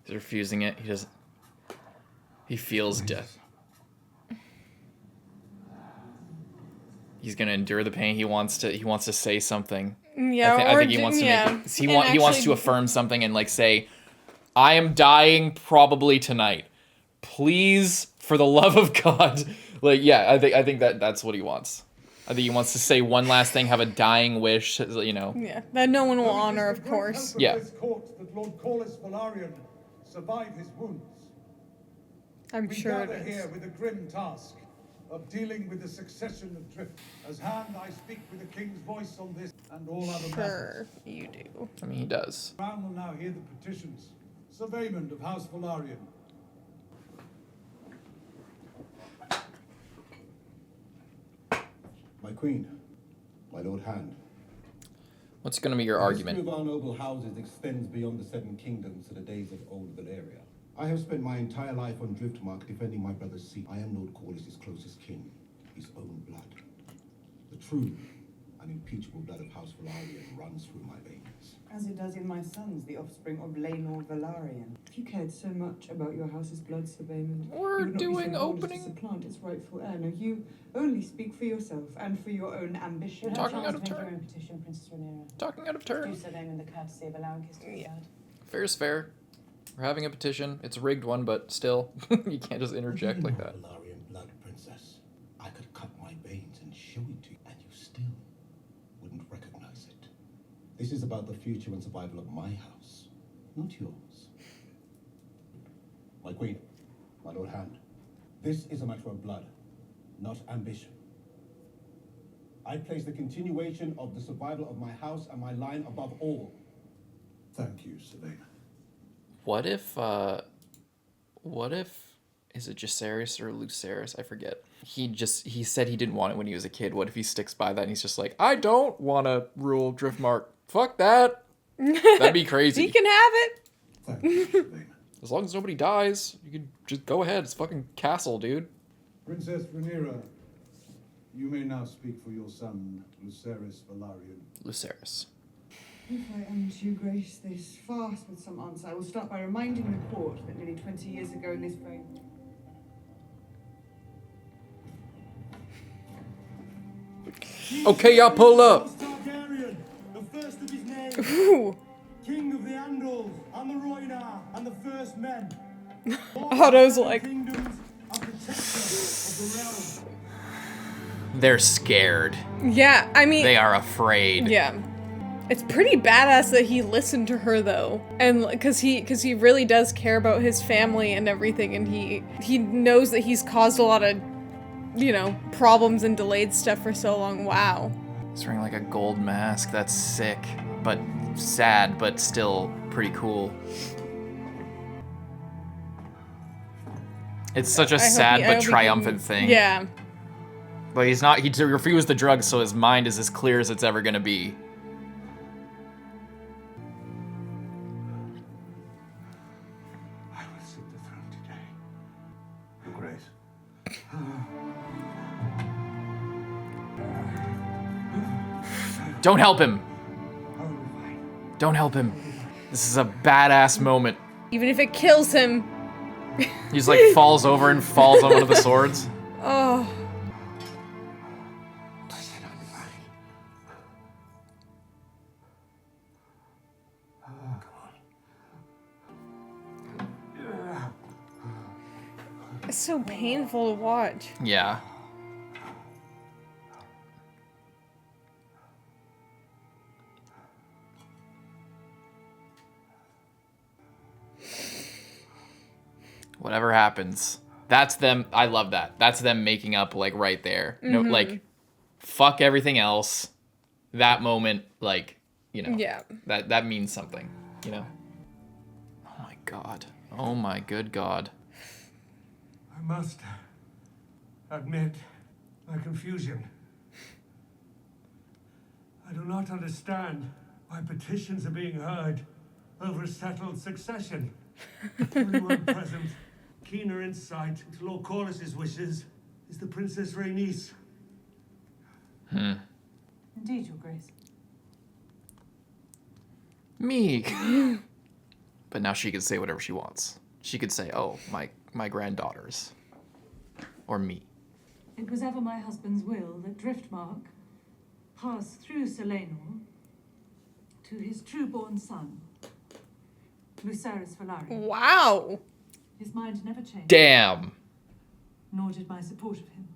He's refusing it. He doesn't. He feels death. He's gonna endure the pain. He wants to say something.
Yeah,
I think he wants to make. He wants to affirm something and like say, "I am dying probably tonight. Please, for the love of God." Like, yeah, I think that's what he wants. I think he wants to say one last thing, have a dying wish, you know.
Yeah, that no one will honor, of course.
Yeah.
Court that Lord Corlys Velaryon survived his wounds.
I'm sure it
We gather
is.
here with a grim task of dealing with the succession of drift. As hand, I speak with the king's voice on this and all other matters.
Sure, you do.
I mean, he does.
Crown will now hear the petitions. Sir Vaymond of House Velaryon.
My queen, my lord hand.
What's going to be your
The
argument?
history of our noble houses extends beyond the Seven Kingdoms to the days of old Valeria. I have spent my entire life on Driftmark defending my brother's seat. I am Lord Corlys' closest kin, his own blood. The true and impeachable blood of House Velaryon runs through my veins.
As it does in my sons, the offspring of Laenor Velaryon. If you cared so much about your house's blood, Sir Vaymond,
We're
you would not
doing
be so bold as
opening.
to supplant its rightful heir. No, you only speak for yourself and for your own ambition.
Talking out of
Make your
turn.
own petition, Princess Rhaenyra.
Talking out of turn.
Do Sir Vaymond the courtesy of allowing his to be heard.
Fair is fair. We're having a petition. It's a rigged one, but still, you can't just interject like that.
Velaryon blood, princess. I could cut my veins and show it to you, and you still wouldn't recognize it. This is about the future and survival of my house, not yours. My queen, my Lord Hand, this is a matter of blood, not ambition. I place the continuation of the survival of my house and my line above all.
Thank you, Selena.
What if, is it Jacaerys or Lucerys? I forget. He said he didn't want it when he was a kid. What if he sticks by that and he's just like, I don't want to rule Driftmark. Fuck that. That'd be crazy.
He can have it.
Thank you, Selena.
As long as nobody dies, you can just go ahead. It's fucking castle, dude.
Princess Rhaenyra, you may now speak for your son, Lucerys Velaryon.
Lucerys.
If I am to grace this fast with some answer, I will start by reminding the court that nearly 20 years ago in this very...
Okay, y'all pull up.
Targaryen, the first of his name.
Ooh.
King of the Andals, and the Rhoynar, and the first men.
Otto's like...
Kingdoms, and protector of the realm.
They're scared.
Yeah, I mean...
They are afraid.
Yeah. It's pretty badass that he listened to her, though. And because he really does care about his family and everything, and he knows that he's caused a lot of, you know, problems and delayed stuff for so long. Wow.
He's wearing like a gold mask. That's sick, but sad, but still pretty cool. It's such a sad but triumphant thing.
Yeah.
But he refused the drugs, so his mind is as clear as it's ever gonna be.
I will sit the throne today. Your Grace.
Don't help him. Don't help him. This is a badass moment.
Even if it kills him.
He's like falls over and falls on one of the swords.
Oh. It's so painful to watch.
Yeah. Whatever happens, that's them. I love that. That's them making up, like, right there. No, like, fuck everything else. That moment, like, you know.
Yeah.
That means something, you know. Oh my god. Oh my good god.
I must admit my confusion. I do not understand why petitions are being heard over a settled succession. Everyone present, keener insight into Lord Corlys's wishes is the Princess Rhaenys.
Indeed, Your Grace.
Me. But now she can say whatever she wants. She could say, oh, my granddaughters. Or me.
It was ever my husband's will that Driftmark pass through Selenor to his true-born son, Lucerys Velaryon.
Wow.
His mind never changed.
Damn.
Nor did my support of him.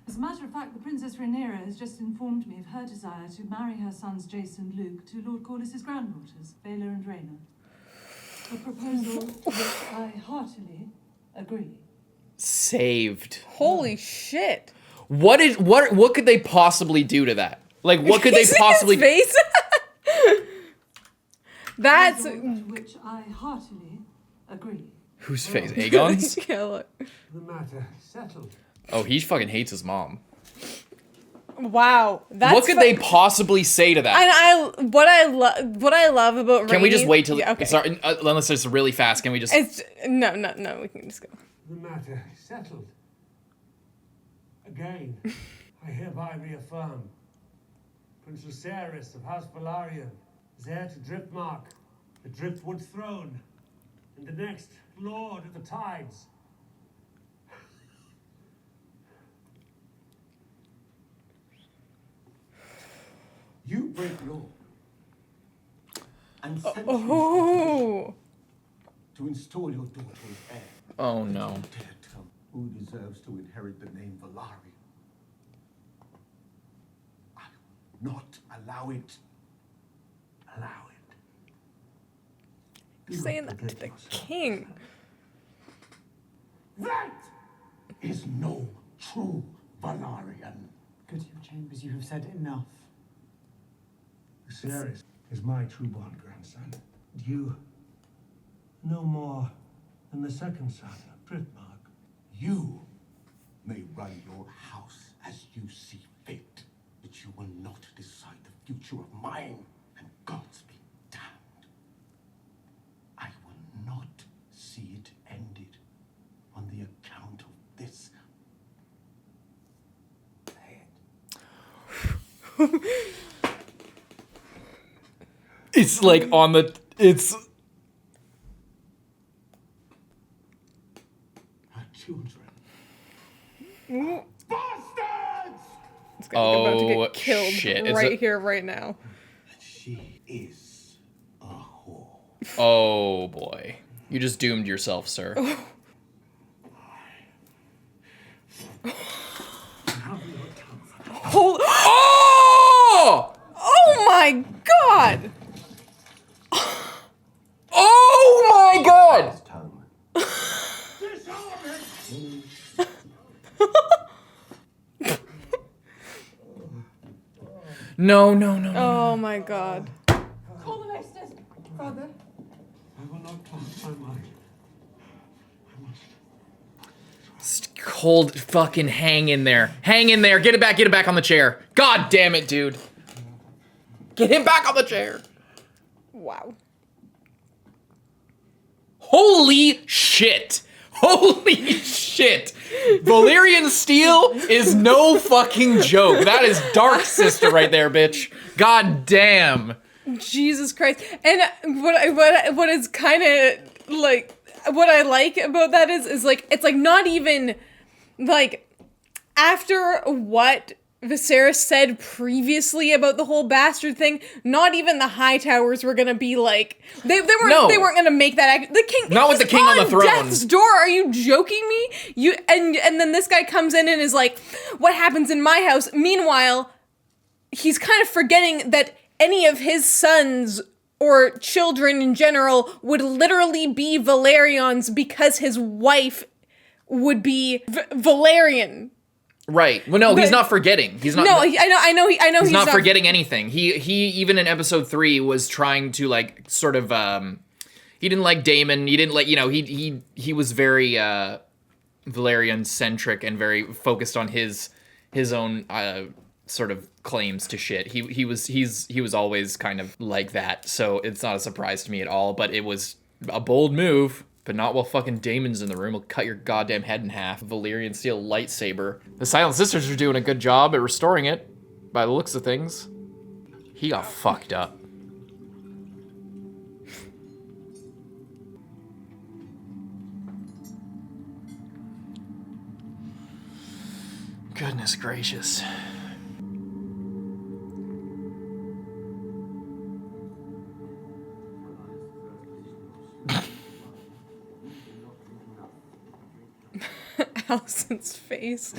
As a matter of fact, the Princess Rhaenyra has just informed me of her desire to marry her sons Jace and Luke to Lord Corlys's granddaughters, Baelor and Rhaena. A proposal to which I heartily agree.
Saved.
Holy shit.
What could they possibly do to that? Like, what could they possibly do?
Face? That's
to which I heartily agree.
Whose face? Aegon's?
Yeah, look.
The matter settled.
Oh, he fucking hates his mom.
Wow. That's
what could they possibly say to that?
And what I love about
Can we just wait till
okay.
Sorry, unless it's really fast, can we just
It's no, we can just go.
The matter settled. Again, I hereby reaffirm Prince Lucerys of House Velaryon is heir to Driftmark, the Driftwood throne, and the next Lord of the Tides.
You break law and sentence
Oh.
to install your daughter as heir.
Oh no.
Don't dare tell me who deserves to inherit the name Velaryon. I will not allow it. Allow it.
You're saying that to the king.
That is no true Valarian.
Go to your chambers, you have said enough.
Viserys is my true-born grandson. You no more than the second son of Driftmark. You may run your house as you see fit, but you will not decide the future of mine, and God's be damned. I will not see it ended on the account of this.
It's like on the... It's...
Our children.
Bastards! This guy's about to get killed
shit.
right here, right now.
She is a whore.
Oh, boy. You just doomed yourself, sir.
Hold. Oh! Oh my god!
Oh my god! No.
Oh my god.
Call the maesters, father.
I will not cast my mind.
Cold fucking hang in there. Hang in there. Get it back on the chair. God damn it, dude. Get him back on the chair.
Wow.
Holy shit. Holy shit. Valyrian steel is no fucking joke. That is Dark Sister right there, bitch. God damn.
Jesus Christ. And what is kind of like, what I like about that is like, it's like not even like after what Viserys said previously about the whole bastard thing, not even the Hightowers were gonna be like they weren't gonna make that the king
not with the king on the throne.
Death's door. Are you joking me? And then this guy comes in and is like, what happens in my house? Meanwhile, he's kind of forgetting that any of his sons or children in general would literally be Valerians because his wife would be Valerian.
Right. Well, no, he's not forgetting. He's not.
No, I know.
He's not forgetting anything. He even in episode 3 was trying to like sort of. He didn't like Daemon. He didn't like he was very Valerian centric and very focused on his own sort of claims to shit. He was always kind of like that. So it's not a surprise to me at all. But it was a bold move. But not while fucking Daemon's in the room. He'll cut your goddamn head in half. Valyrian steel lightsaber. The Silent Sisters are doing a good job at restoring it, by the looks of things. He got fucked up. Goodness gracious.
Allison's face.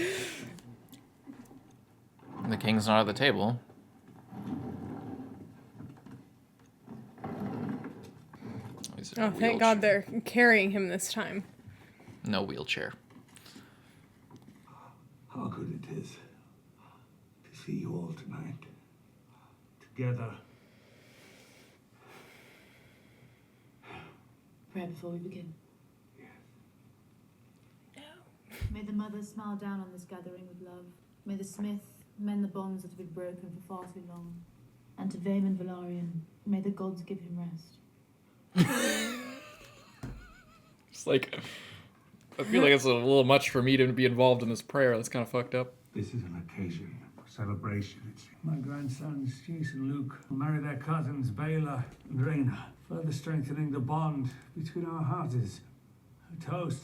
The king's not at the table.
Oh, thank God they're carrying him this time.
No wheelchair.
How good it is to see you all tonight, together.
Prayer before we begin.
May the mother smile down on this gathering with love. May the smith mend the bonds that have been broken for far too long. And to Vaemon Velaryon, may the gods give him rest.
It's like, I feel like it's a little much for me to be involved in this prayer. That's kind of fucked up.
This is an occasion for celebration. It's my grandsons, Jace and Luke, will marry their cousins, Baela and Rhaena, further strengthening the bond between our houses. A toast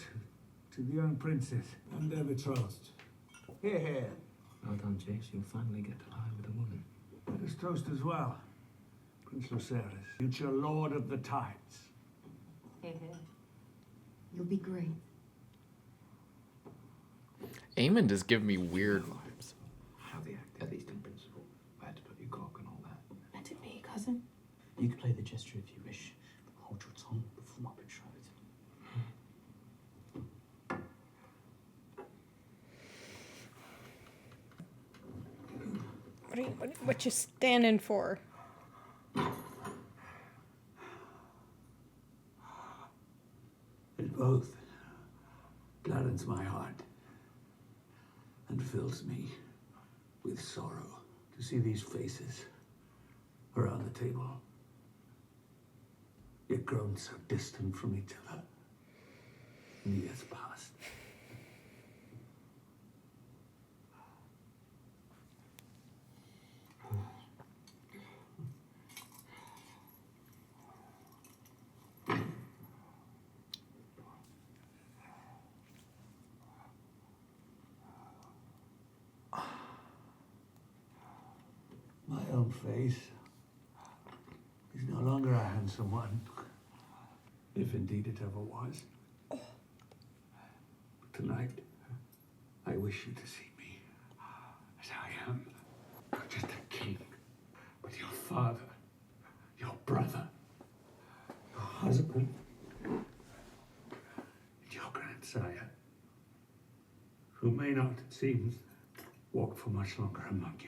to the young princess and their betrothed. Hear, hear.
Well done, Jace. You'll finally get to lie with a woman.
Let us toast as well. Prince Lucerys, future Lord of the Tides.
Hear, hear. You'll be great.
Aemon does give me weird vibes.
How the act, at least in principle. Where to put your cock and all that.
Let it be, cousin.
You can play the gesture if you wish. Hold your tongue before my betrothed.
What you standing for?
It both gladdens my heart and fills me with sorrow to see these faces around the table, yet grown so distant from each other in years past. My own face is no longer a handsome one, if indeed it ever was. But tonight, I wish you to see me as I am. Not just a king, but your father, your brother, your husband, and your grandsire, who may not, it seems, walk for much longer among you.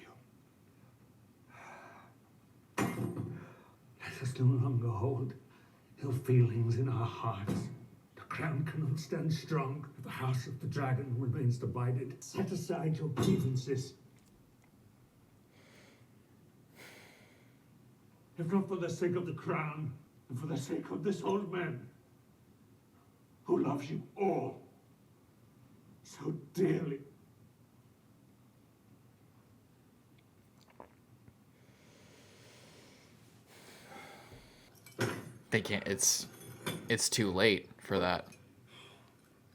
Let us no longer hold ill feelings in our hearts. The crown cannot stand strong if the house of the dragon remains divided. Set aside your grievances. If not for the sake of the crown, and for the sake of this old man, who loves you all so dearly.
They can't. It's too late for that.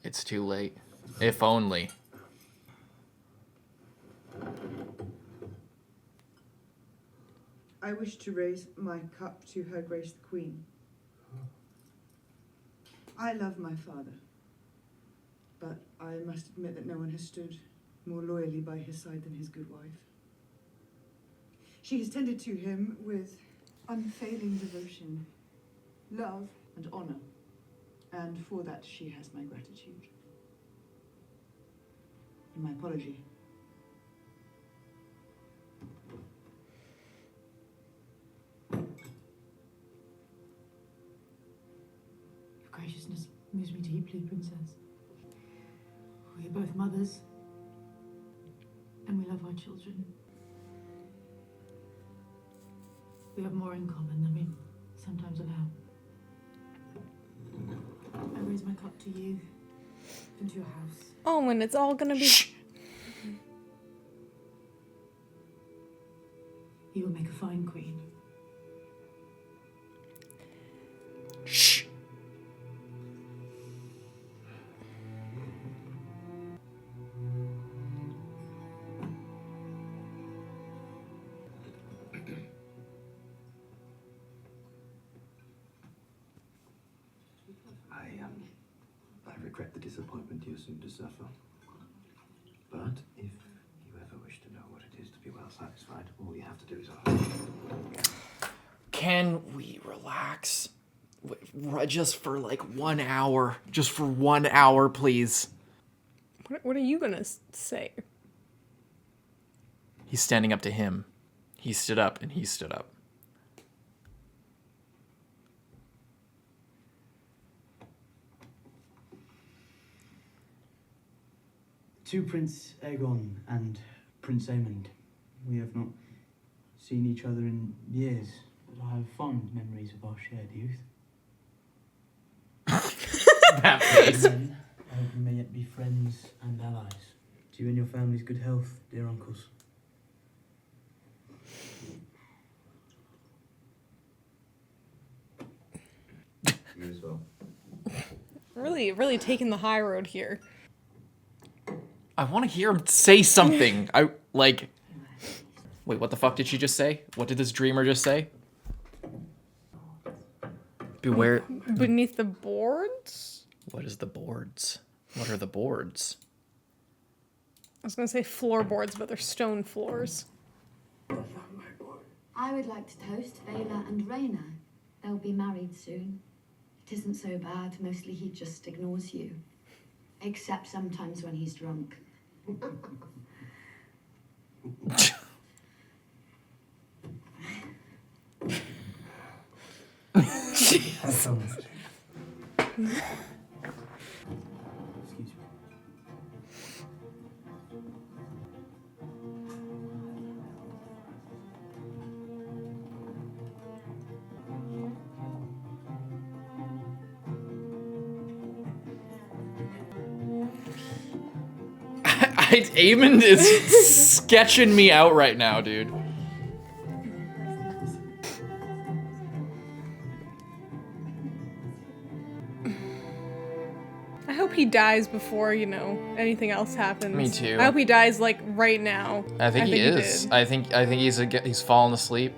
It's too late. If only.
I wish to raise my cup to Her Grace the Queen. I love my father, but I must admit that no one has stood more loyally by his side than his good wife. She has tended to him with unfailing devotion, love and honor, and for that she has my gratitude. And my apology.
Your graciousness moves me deeply, Princess. We are both mothers, and we love our children. We have more in common than we sometimes allow. I raise my cup to you and to your house.
Oh, and it's all gonna be...
You will make a fine queen.
Shh.
I regret the disappointment you're soon to suffer. But if you ever wish to know what it is to be well satisfied, all you have to do is ask.
Can we relax? Just for like 1 hour. Just for 1 hour, please.
What are you gonna say?
He's standing up to him. He stood up and he stood up.
To Prince Aegon and Prince Aemond, we have not seen each other in years, but I have fond memories of our shared youth.
That face.
I hope we may yet be friends and allies. To you and your family's good health, dear uncles.
You as well.
Really taking the high road here.
I want to hear him say something. Wait, what the fuck did she just say? What did this dreamer just say? Beware.
Beneath the boards?
What is the boards? What are the boards?
I was gonna say floorboards, but they're stone floors.
I would like to toast Vela and Raina. They'll be married soon. It isn't so bad. Mostly he just ignores you. Except sometimes when he's drunk.
Excuse me.
Eamon is sketching me out right now, dude.
I hope he dies before, anything else happens.
Me too.
I hope he dies like right now.
I think he is.
did.
I think he's fallen asleep.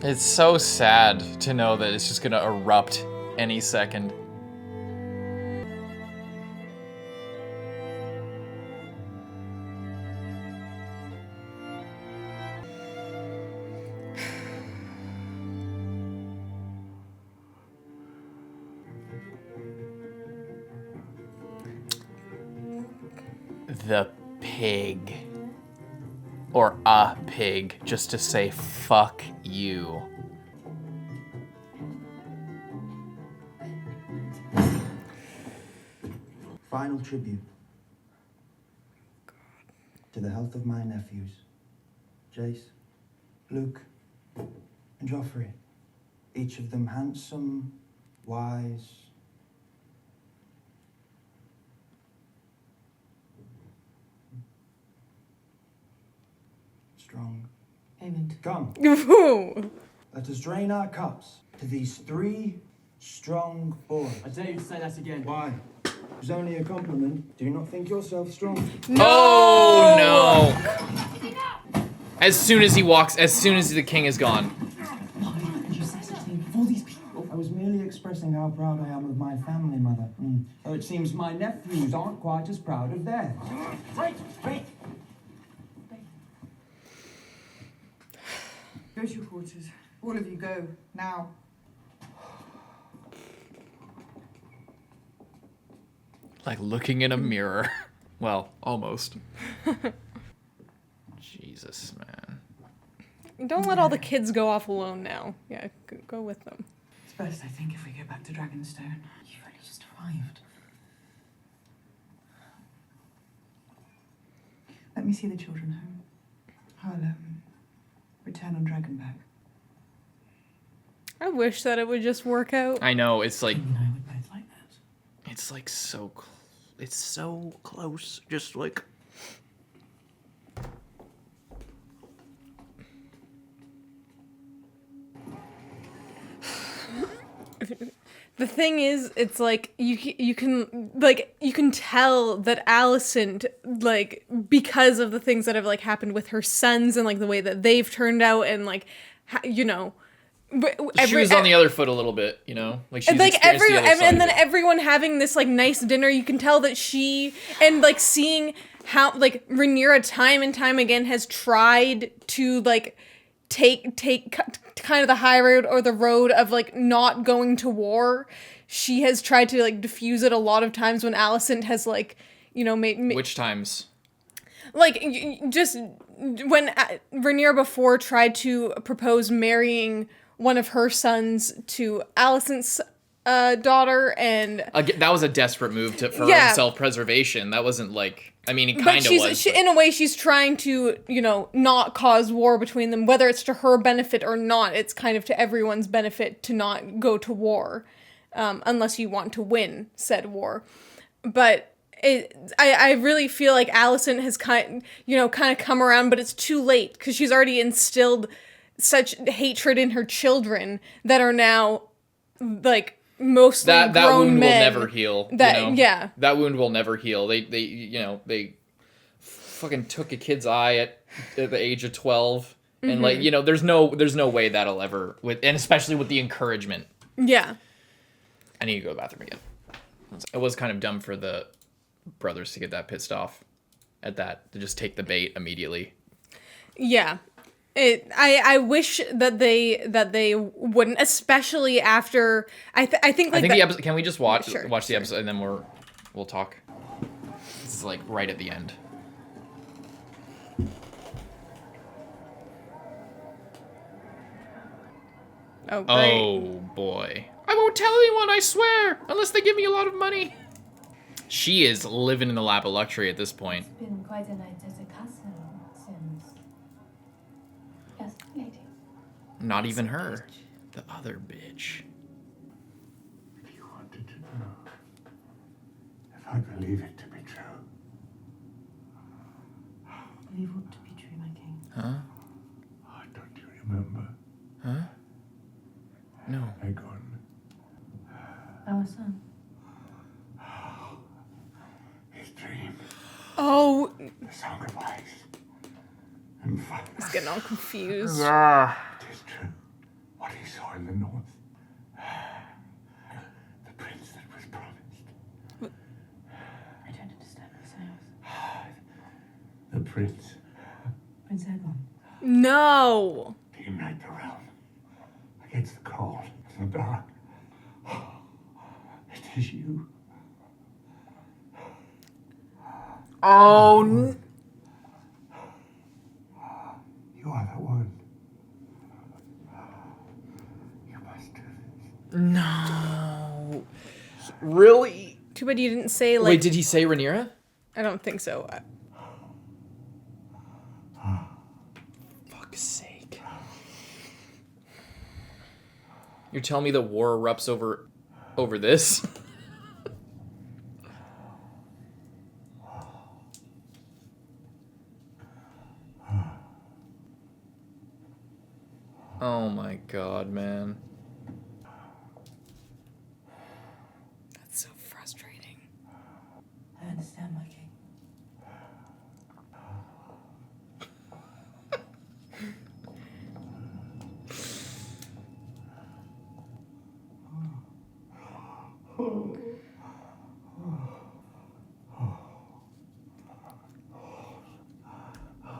It's so sad to know that it's just gonna erupt any second. The pig. Or a pig, just to say fuck you.
Final tribute. To the health of my nephews, Jace, Luke, and Joffrey. Each of them handsome, wise, strong.
Amen.
Come. Let us drain our cups to these 3 strong boys.
I dare you to say that again.
Why? It was only a compliment. Do you not think yourself strong?
No! Oh no! As soon as the king is gone.
Why did you say such thing before these people? I was merely expressing how proud I am of my family, Mother. Though it seems my nephews aren't quite as proud of theirs.
Wait. Go to your quarters. All of you go, now.
Like looking in a mirror. Well, almost. Jesus, man.
Don't let all the kids go off alone now. Yeah, go with them.
It's best, I think, if we go back to Dragonstone. You've only just arrived. Let me see the children home. I'll, return on Dragonback.
I wish that it would just work out.
I know, it's like...
You and I would both like that.
It's like so... It's so close. Just like...
The thing is, it's like you can tell that Alicent, like, because of the things that have like happened with her sons and like the way that they've turned out and like
she was on the other foot a little bit, like she's
like
and
then everyone having this like nice dinner. You can tell that she and like seeing how like Rhaenyra time and time again has tried to like take kind of the high road or the road of like not going to war. She has tried to like diffuse it a lot of times when Alicent has like made
which times
like just when Rhaenyra before tried to propose marrying one of her sons to Alicent's daughter, and
that was a desperate move for self-preservation. That wasn't like, I mean, it kind of was.
In a way, she's trying to, not cause war between them, whether it's to her benefit or not. It's kind of to everyone's benefit to not go to war, unless you want to win said war. But I really feel like Alicent has kind of come around, but it's too late because she's already instilled such hatred in her children that are now like mostly
that
grown
wound
men.
will never heal.
Yeah,
that wound will never heal. They fucking took a kid's eye at the age of 12, and like there's no way that'll ever and especially with the encouragement.
Yeah,
I need to go to the bathroom again. It was kind of dumb for the brothers to get that pissed off at that, to just take the bait immediately.
Yeah. I wish that they wouldn't, especially after I think
the episode. Can we just watch
the
episode and then we'll talk? This is like right at the end.
Oh, great.
Oh, boy. I won't tell anyone, I swear, unless they give me a lot of money. She is living in the lap of luxury at this point.
It's been quite a night at the castle, Sims. Yes, lady.
Not even her. The other bitch.
If you wanted to know if I believe it to be true.
Believe what to be true, my king.
Huh?
Oh, don't you remember?
Huh? No.
Aegon.
Our son.
His dream.
Oh.
The Song of Ice. And fire.
He's getting all confused.
It is true. What he saw in the north. The prince that was promised.
I don't understand this
The prince.
Prince Aegon.
No.
To unite the realm. Against the cold and the dark. It is you.
Oh,
You are the one. You must do this.
no. Really?
Too bad you didn't say, like...
Wait, did he say Rhaenyra?
I don't think so.
Fuck's sake. You're telling me the war erupts over this? Oh my god, man.
That's so frustrating.
I understand, my king.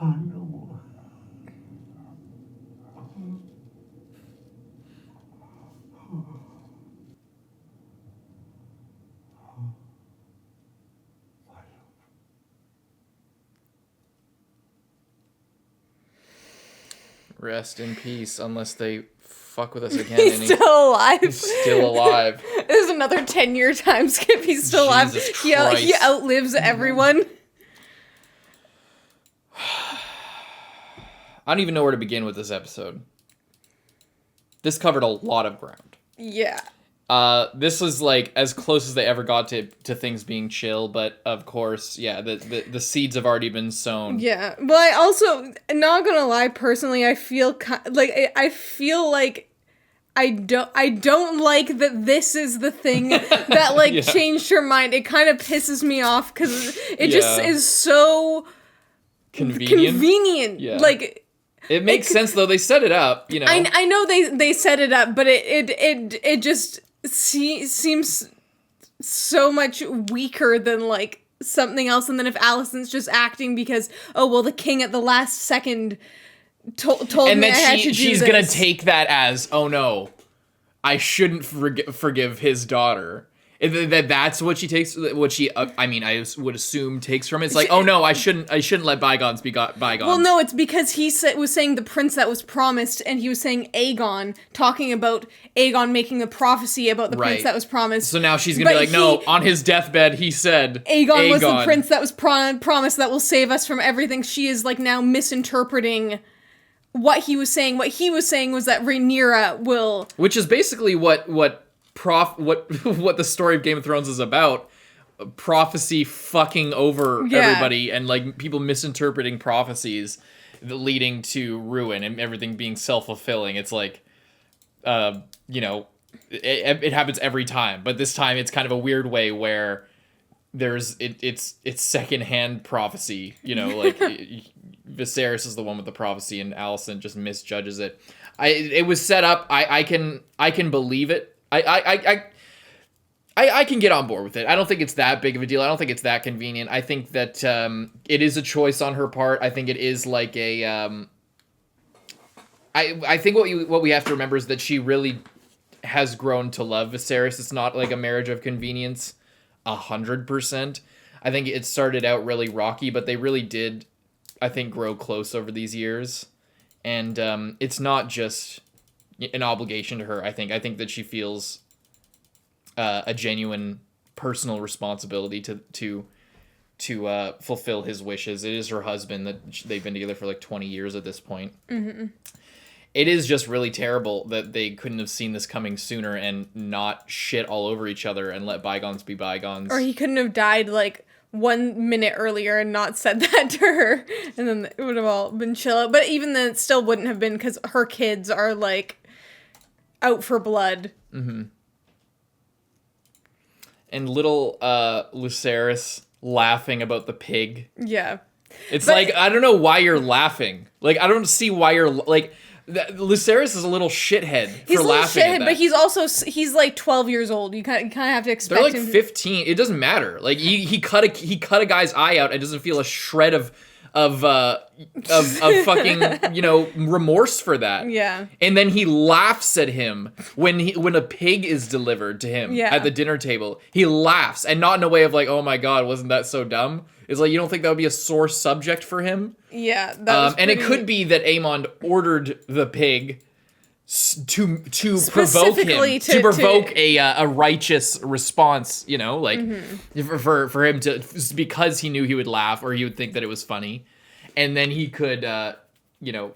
Oh, no.
Rest in peace, unless they fuck with us again.
He's still alive.
He's still alive.
There's another 10-year time skip. He's still alive. He outlives everyone.
I don't even know where to begin with this episode. This covered a lot of ground.
Yeah.
This was like as close as they ever got to things being chill, but of course, yeah, the seeds have already been sown.
Yeah, but I also, not gonna lie, personally, I feel like I don't like that this is the thing that like
Yeah.
changed her mind. It kind of pisses me off because it just is so convenient.
Yeah.
Like.
It makes sense though. They set it up, you know.
I know they set it up, but it just seems so much weaker than like something else. And then if Alicent's just acting because the king at the last second told
and
me
then
I had to do
she's
this.
gonna take that as, oh no, I shouldn't forgive his daughter. That's what she takes. What she, I would assume takes from it. It's like, oh no, I shouldn't let bygones be bygones.
Well, no, it's because he was saying the prince that was promised, and he was saying Aegon, talking about Aegon making a prophecy about the prince that was promised.
So now she's gonna be like, no, on his deathbed, he said
Aegon was the prince that was promised that will save us from everything. She is like now misinterpreting what he was saying. What he was saying was that Rhaenyra will,
which is basically what the story of Game of Thrones is about. Prophecy fucking over everybody and like people misinterpreting prophecies leading to ruin and everything being self-fulfilling. It's like it happens every time, but this time it's kind of a weird way where it's secondhand prophecy, like Viserys is the one with the prophecy and Alicent just misjudges it. It was set up. I can believe it. I can get on board with it. I don't think it's that big of a deal. I don't think it's that convenient. I think that it is a choice on her part. I think it is like a. I think what we have to remember is that she really has grown to love Viserys. It's not like a marriage of convenience, 100%. I think it started out really rocky, but they really did, I think, grow close over these years. And it's not just an obligation to her. I think that she feels a genuine personal responsibility to fulfill his wishes. It is her husband that they've been together for like 20 years at this point. Mm-hmm. It is just really terrible that they couldn't have seen this coming sooner and not shit all over each other and let bygones be bygones.
Or he couldn't have died like 1 minute earlier and not said that to her, and then it would have all been chill. But even then, it still wouldn't have been, because her kids are like out for blood.
Mm-hmm. And little Lucerys laughing about the pig.
Yeah.
It's like, I don't know why you're laughing. Like, I don't see why you're like. Lucerys is a little shithead for laughing at that.
But he's like 12 years old. You kind of have to expect
him. They're like 15. It doesn't matter. Like he cut a guy's eye out and doesn't feel a shred of fucking, you know, remorse for that.
Yeah.
And then he laughs at him when a pig is delivered to him at the dinner table. He laughs, and not in a way of like, oh my God, wasn't that so dumb? It's like, you don't think that would be a sore subject for him?
Yeah.
And it could be that Aemond ordered the pig to provoke him, to provoke a righteous response, you know, like for him to, because he knew he would laugh or he would think that it was funny, and then he could, you know,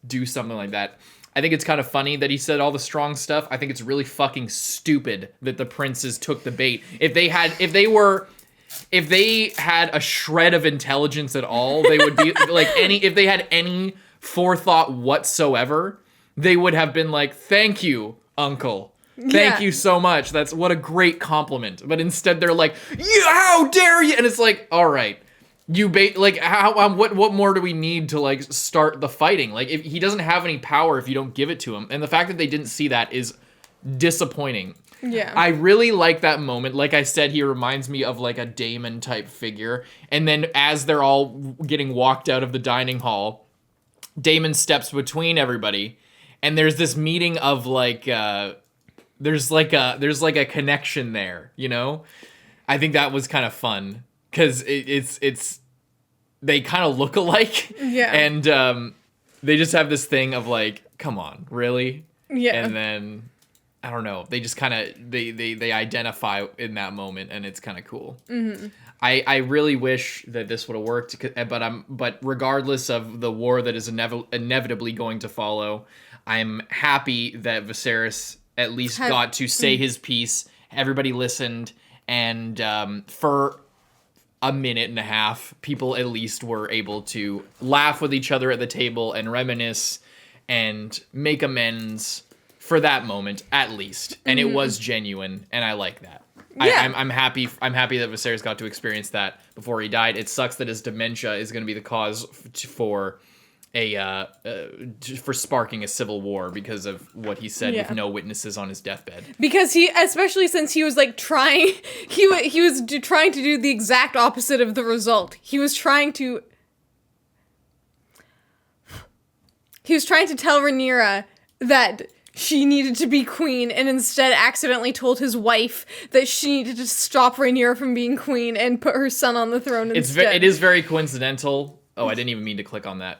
do something like that. I think it's kind of funny that he said all the strong stuff. I think it's really fucking stupid that the princes took the bait. If they had a shred of intelligence at all, they would be like if they had any forethought whatsoever, they would have been like, thank you, uncle. Thank you so much. That's what a great compliment. But instead they're like, yeah, how dare you? And it's like, all right, what more do we need to like start the fighting? Like, if he doesn't have any power if you don't give it to him. And the fact that they didn't see that is disappointing.
Yeah.
I really like that moment. Like I said, he reminds me of like a Daemon type figure. And then as they're all getting walked out of the dining hall, Daemon steps between everybody, and there's this meeting of like there's like a connection there, you know? I think that was kind of fun cuz it's they kind of look alike.
Yeah.
And they just have this thing of like, come on, really?
Yeah.
And then I don't know. They just kind of they identify in that moment, and it's kind of cool.
Mm-hmm.
I really wish that this would have worked, but regardless of the war that is inevitably going to follow, I'm happy that Viserys at least got to say his piece. Everybody listened, and for a minute and a half, people at least were able to laugh with each other at the table and reminisce and make amends. For that moment, at least, and it was genuine, and I like that.
Yeah.
I'm happy that Viserys got to experience that before he died. It sucks that his dementia is going to be the cause for sparking a civil war because of what he said with no witnesses on his deathbed.
Because especially since he was like trying, he was trying to do the exact opposite of the result. He was trying to tell Rhaenyra that she needed to be queen, and instead accidentally told his wife that she needed to stop Rhaenyra from being queen and put her son on the throne instead.
It is very coincidental. Oh, I didn't even mean to click on that.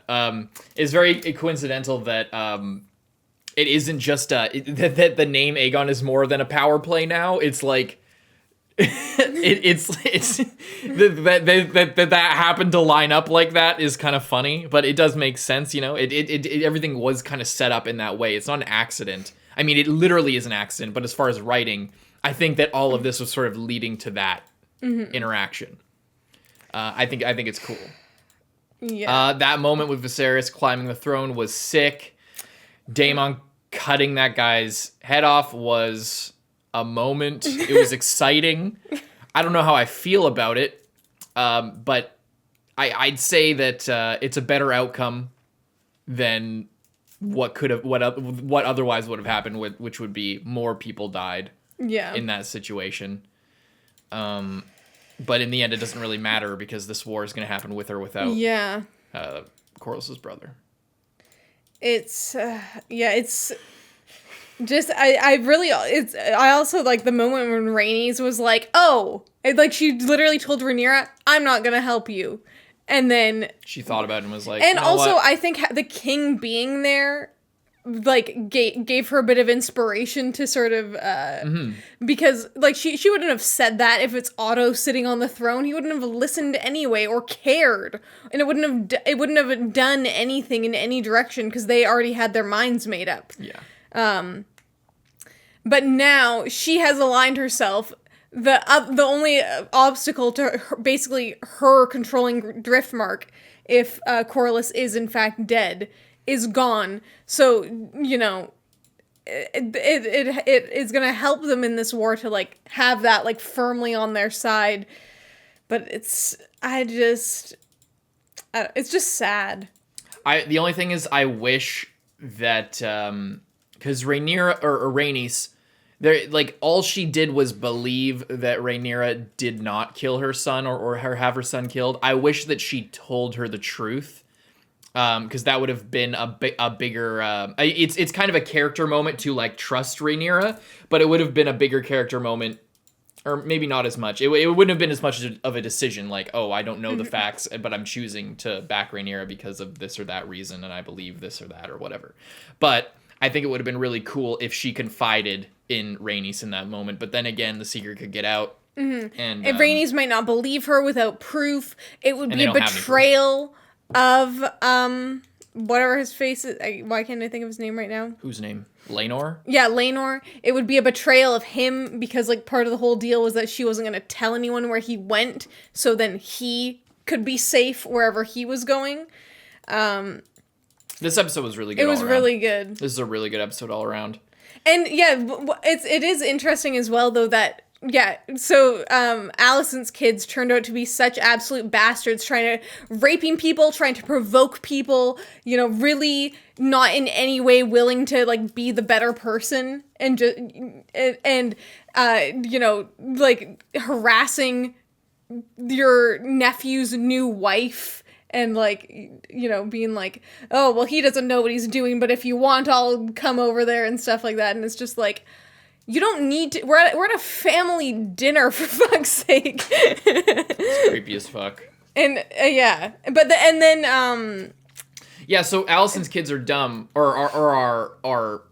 It's very coincidental that it isn't just that the name Aegon is more than a power play now. It's like it's that happened to line up like that is kind of funny, but it does make sense, you know. It everything was kind of set up in that way. It's not an accident. I mean, it literally is an accident, but as far as writing, I think that all of this was sort of leading to that interaction. I think it's cool.
Yeah.
That moment with Viserys climbing the throne was sick. Daemon cutting that guy's head off was a moment. It was exciting. I don't know how I feel about it, but I'd say that it's a better outcome than what otherwise would have happened, which would be more people died.
Yeah.
In that situation. But in the end, it doesn't really matter because this war is going to happen with or without. Corlys's brother.
It's just, I also like the moment when Rhaenys was like, oh, like she literally told Rhaenyra, I'm not going to help you. And then
she thought about it and was like,
and
you know
also
what?
I think the king being there like gave her a bit of inspiration to sort of because like she wouldn't have said that if it's Otto sitting on the throne. He wouldn't have listened anyway or cared, and it wouldn't have done anything in any direction because they already had their minds made up. But now she has aligned herself. The only obstacle to basically her controlling Driftmark, if Corlys is in fact dead, is gone. So, you know, it is going to help them in this war to, like, have that, like, firmly on their side. But it's just sad.
The only thing is I wish that, because Rhaenyra, or Rhaenys, like, all she did was believe that Rhaenyra did not kill her son or have her son killed. I wish that she told her the truth. Because that would have been a bigger... it's kind of a character moment to, like, trust Rhaenyra, but it would have been a bigger character moment, or maybe not as much. It wouldn't have been as much of a decision, like, oh, I don't know the facts, but I'm choosing to back Rhaenyra because of this or that reason, and I believe this or that, or whatever. But I think it would have been really cool if she confided in Rhaenys in that moment, but then again, the secret could get out. And
if Rhaenys might not believe her without proof, it would be a betrayal of whatever his face is. Why can't I think of his name right now?
Whose name? Laenor?
Yeah, Laenor. It would be a betrayal of him because, like, part of the whole deal was that she wasn't going to tell anyone where he went, so then he could be safe wherever he was going.
This episode was really good.
It was really good.
This is a really good episode all around.
And yeah, it is interesting as well, though, that so Alicent's kids turned out to be such absolute bastards, trying to raping people, trying to provoke people, you know, really not in any way willing to, like, be the better person, and just you know, like, harassing your nephew's new wife. And, like, you know, being like, oh, well, he doesn't know what he's doing, but if you want, I'll come over there and stuff like that. And it's just like, you don't need to. We're at a family dinner, for fuck's sake.
It's creepy as fuck.
And yeah, but then
yeah. So Alicent's kids are dumb or are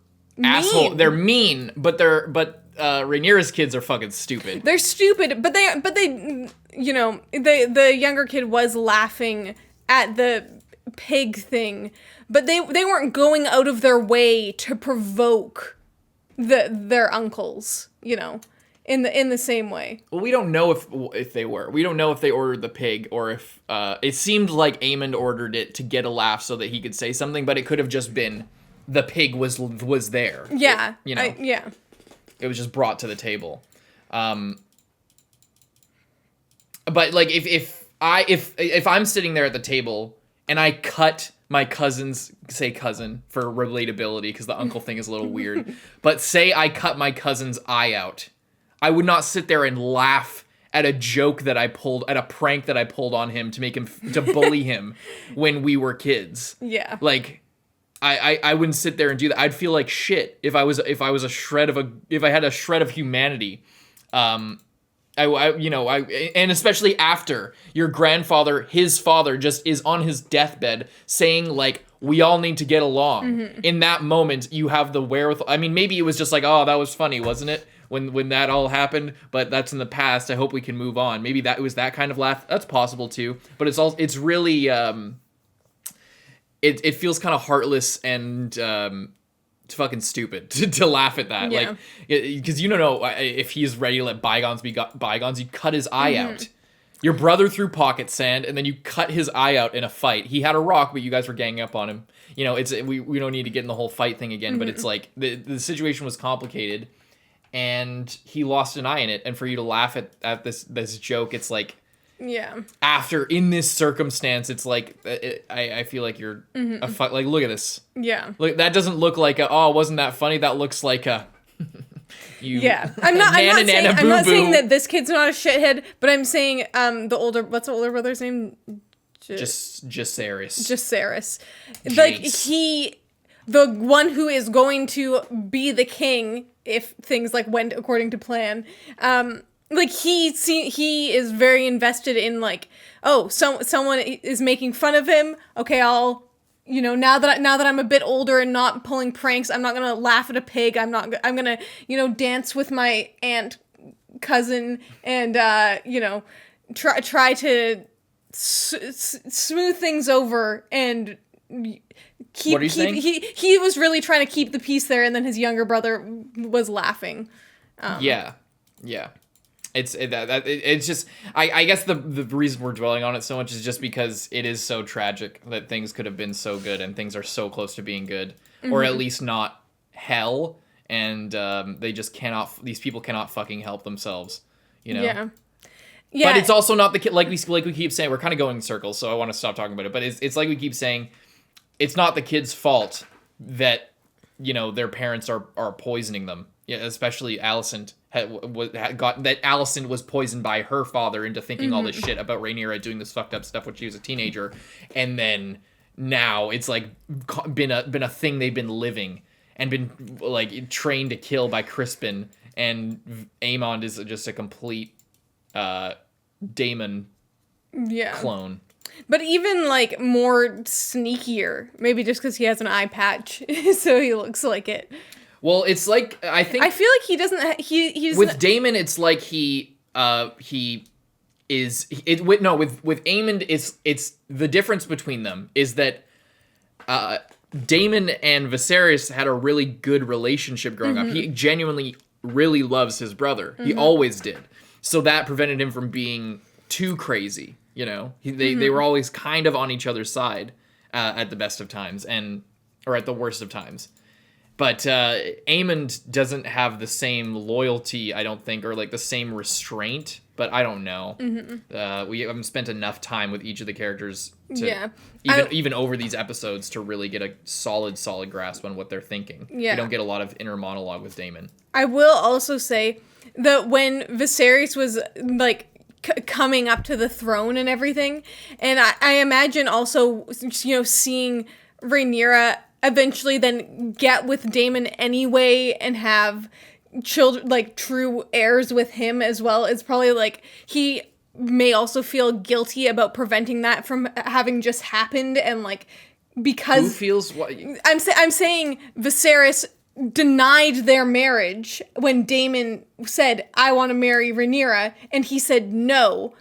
asshole. They're mean, but Rhaenyra's kids are fucking stupid.
They're stupid, but they you know, the younger kid was laughing at the pig thing, but they weren't going out of their way to provoke their uncles, you know, in the same way.
Well, we don't know if they were. We don't know if they ordered the pig or if it seemed like Aemond ordered it to get a laugh so that he could say something, but it could have just been the pig was there.
Yeah,
you know.
Yeah.
It was just brought to the table. But like if I'm sitting there at the table and I cut my cousin's, say cousin for relatability because the uncle thing is a little weird, but say I cut my cousin's eye out, I would not sit there and laugh at a joke that I pulled, at a prank that I pulled on him to make him, to bully him when we were kids.
Yeah.
Like, I wouldn't sit there and do that. I'd feel like shit if I had a shred of humanity. And especially after your grandfather, his father, just is on his deathbed saying, like, we all need to get along. Mm-hmm. In that moment, you have the wherewithal. I mean, maybe it was just like, oh, that was funny, wasn't it? When that all happened, but that's in the past. I hope we can move on. Maybe that was that kind of laugh. That's possible too. But it's really, it feels kind of heartless and fucking stupid to laugh at that. Yeah. Like, because you don't know if he's ready to let bygones be bygones. You cut his eye out. Your brother threw pocket sand, and then you cut his eye out in a fight. He had a rock, but you guys were ganging up on him. You know, we don't need to get in the whole fight thing again. But it's like the situation was complicated. And he lost an eye in it, and for you to laugh at this joke, it's like,
yeah.
After in this circumstance, it's like I feel like you're like, look at this.
Yeah.
Look, that doesn't look like wasn't that funny? That looks like
yeah. I'm not saying that this kid's not a shithead, but I'm saying what's the older brother's name?
Jacaerys.
Jacaerys. Like the one who is going to be the king if things like went according to plan. Like he is very invested in, like, oh, someone is making fun of him. Okay, I'll you know, now that I'm a bit older and not pulling pranks, I'm not gonna laugh at a pig. I'm gonna, you know, dance with my aunt cousin and you know, try to smooth things over and keep.
What are you saying?
He was really trying to keep the peace there, and then his younger brother was laughing.
Yeah. It's just I guess the reason we're dwelling on it so much is just because it is so tragic that things could have been so good and things are so close to being good, or at least not hell, and they just cannot. These people cannot fucking help themselves, you know.
Yeah.
But it's also not the kid. Like we keep saying, we're kind of going in circles, so I want to stop talking about it. But it's like we keep saying, it's not the kid's fault that, you know, their parents are poisoning them. Yeah, especially Allison Allison was poisoned by her father into thinking all this shit about Rhaenyra doing this fucked up stuff when she was a teenager, and then now it's like been a thing they've been living and been like trained to kill by Crispin, and Aemond is just a complete Daemon clone.
But even like more sneakier, maybe just because he has an eye patch, so he looks like it.
Well, it's like I feel like
he doesn't. He's
with Daemon. It's like he is it. With Aemond, it's the difference between them is that Daemon and Viserys had a really good relationship growing up. He genuinely really loves his brother. He always did. So that prevented him from being too crazy. You know, they were always kind of on each other's side at the best of times or at the worst of times. But Aemond doesn't have the same loyalty, I don't think, or like the same restraint. But I don't know. We haven't spent enough time with each of the characters to even over these episodes to really get a solid grasp on what they're thinking.
Yeah.
We don't get a lot of inner monologue with Daemon.
I will also say that when Viserys was like coming up to the throne and everything, and I imagine also, you know, seeing Rhaenyra eventually then get with Daemon anyway and have children, like true heirs with him as well. It's probably like he may also feel guilty about preventing that from having just happened, and like because
who feels what
I'm saying Viserys denied their marriage when Daemon said, I want to marry Rhaenyra, and he said no,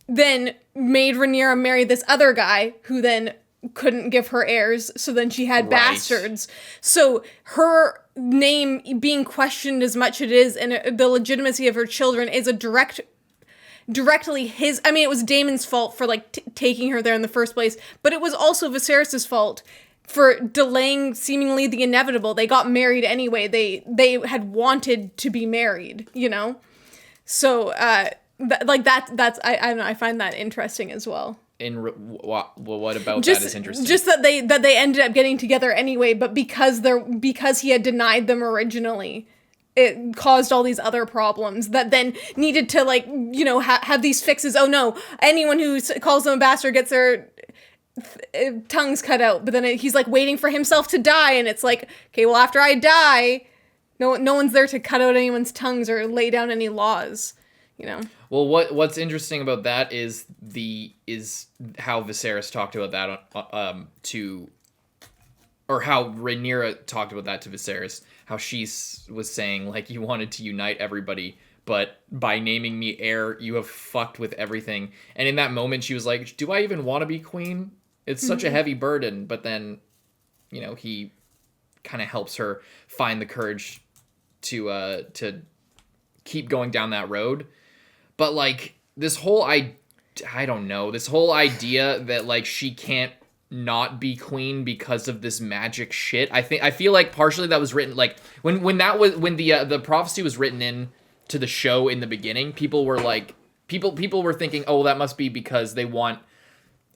then made Rhaenyra marry this other guy who then couldn't give her heirs, so then she had bastards. So her name being questioned as much it is, and the legitimacy of her children is a directly his. I mean, it was Daemon's fault for like taking her there in the first place, but it was also Viserys' fault for delaying seemingly the inevitable. They got married anyway. They had wanted to be married, you know. So that's I don't know. I find that interesting as well.
What about that is interesting?
Just that they ended up getting together anyway, but because he had denied them originally, it caused all these other problems that then needed to, like, you know, have these fixes. Oh no, anyone who calls them a bastard gets their tongues cut out, but then he's like waiting for himself to die, and it's like, okay, well, after I die, no one's there to cut out anyone's tongues or lay down any laws, you know.
Well, what's interesting about that is how Viserys talked about that or how Rhaenyra talked about that to Viserys. How she was saying, like, you wanted to unite everybody, but by naming me heir, you have fucked with everything. And in that moment, she was like, do I even want to be queen? It's such a heavy burden. But then, you know, he kind of helps her find the courage to keep going down that road. But, like, this whole, I don't know, this whole idea that, like, she can't not be queen because of this magic shit. I feel like partially that was written, like, when the prophecy was written in to the show in the beginning, people were like, people were thinking, oh, well, that must be because they want,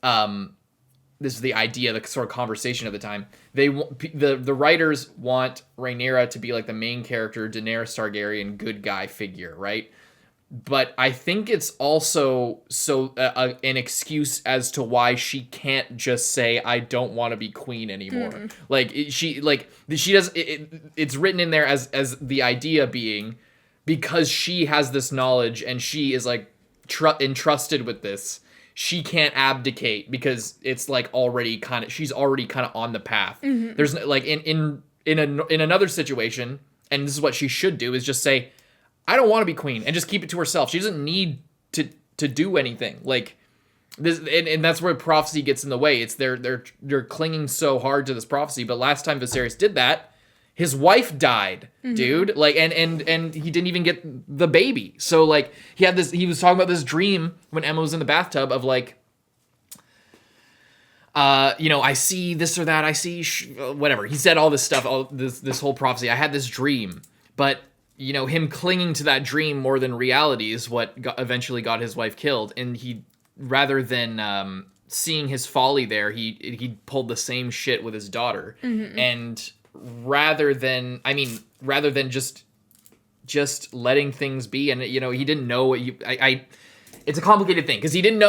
this is the idea, the sort of conversation at the time. The writers want Rhaenyra to be like the main character, Daenerys Targaryen, good guy figure, right? But I think it's also an excuse as to why she can't just say, I don't want to be queen anymore. She does. It's written in there as the idea being, because she has this knowledge and she is like entrusted with this, she can't abdicate because it's like she's already kind of on the path. Mm-hmm. There's like in another situation, and this is what she should do, is just say, I don't want to be queen, and just keep it to herself. She doesn't need to do anything. Like this, and that's where prophecy gets in the way. It's they're clinging so hard to this prophecy. But last time Viserys did that, his wife died, dude. Like, and he didn't even get the baby. So like he was talking about this dream when Emma was in the bathtub of like, I see this or that. I see whatever. He said all this stuff, all this whole prophecy. I had this dream, but him clinging to that dream more than reality is what eventually got his wife killed. And he, rather than seeing his folly there, he pulled the same shit with his daughter. Mm-hmm. And rather than just letting things be, and he didn't know what it's a complicated thing because he didn't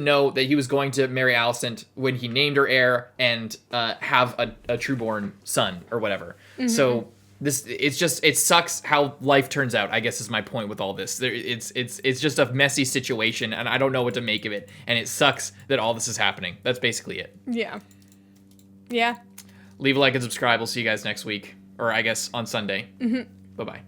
know that he was going to marry Alicent when he named her heir and have a trueborn son or whatever. Mm-hmm. So it sucks how life turns out, I guess, is my point with all this. It's just a messy situation, and I don't know what to make of it, and it sucks that all this is happening. That's basically it.
Yeah.
Leave a like and subscribe. We'll see you guys next week, or I guess on Sunday. Mm-hmm. Bye-bye.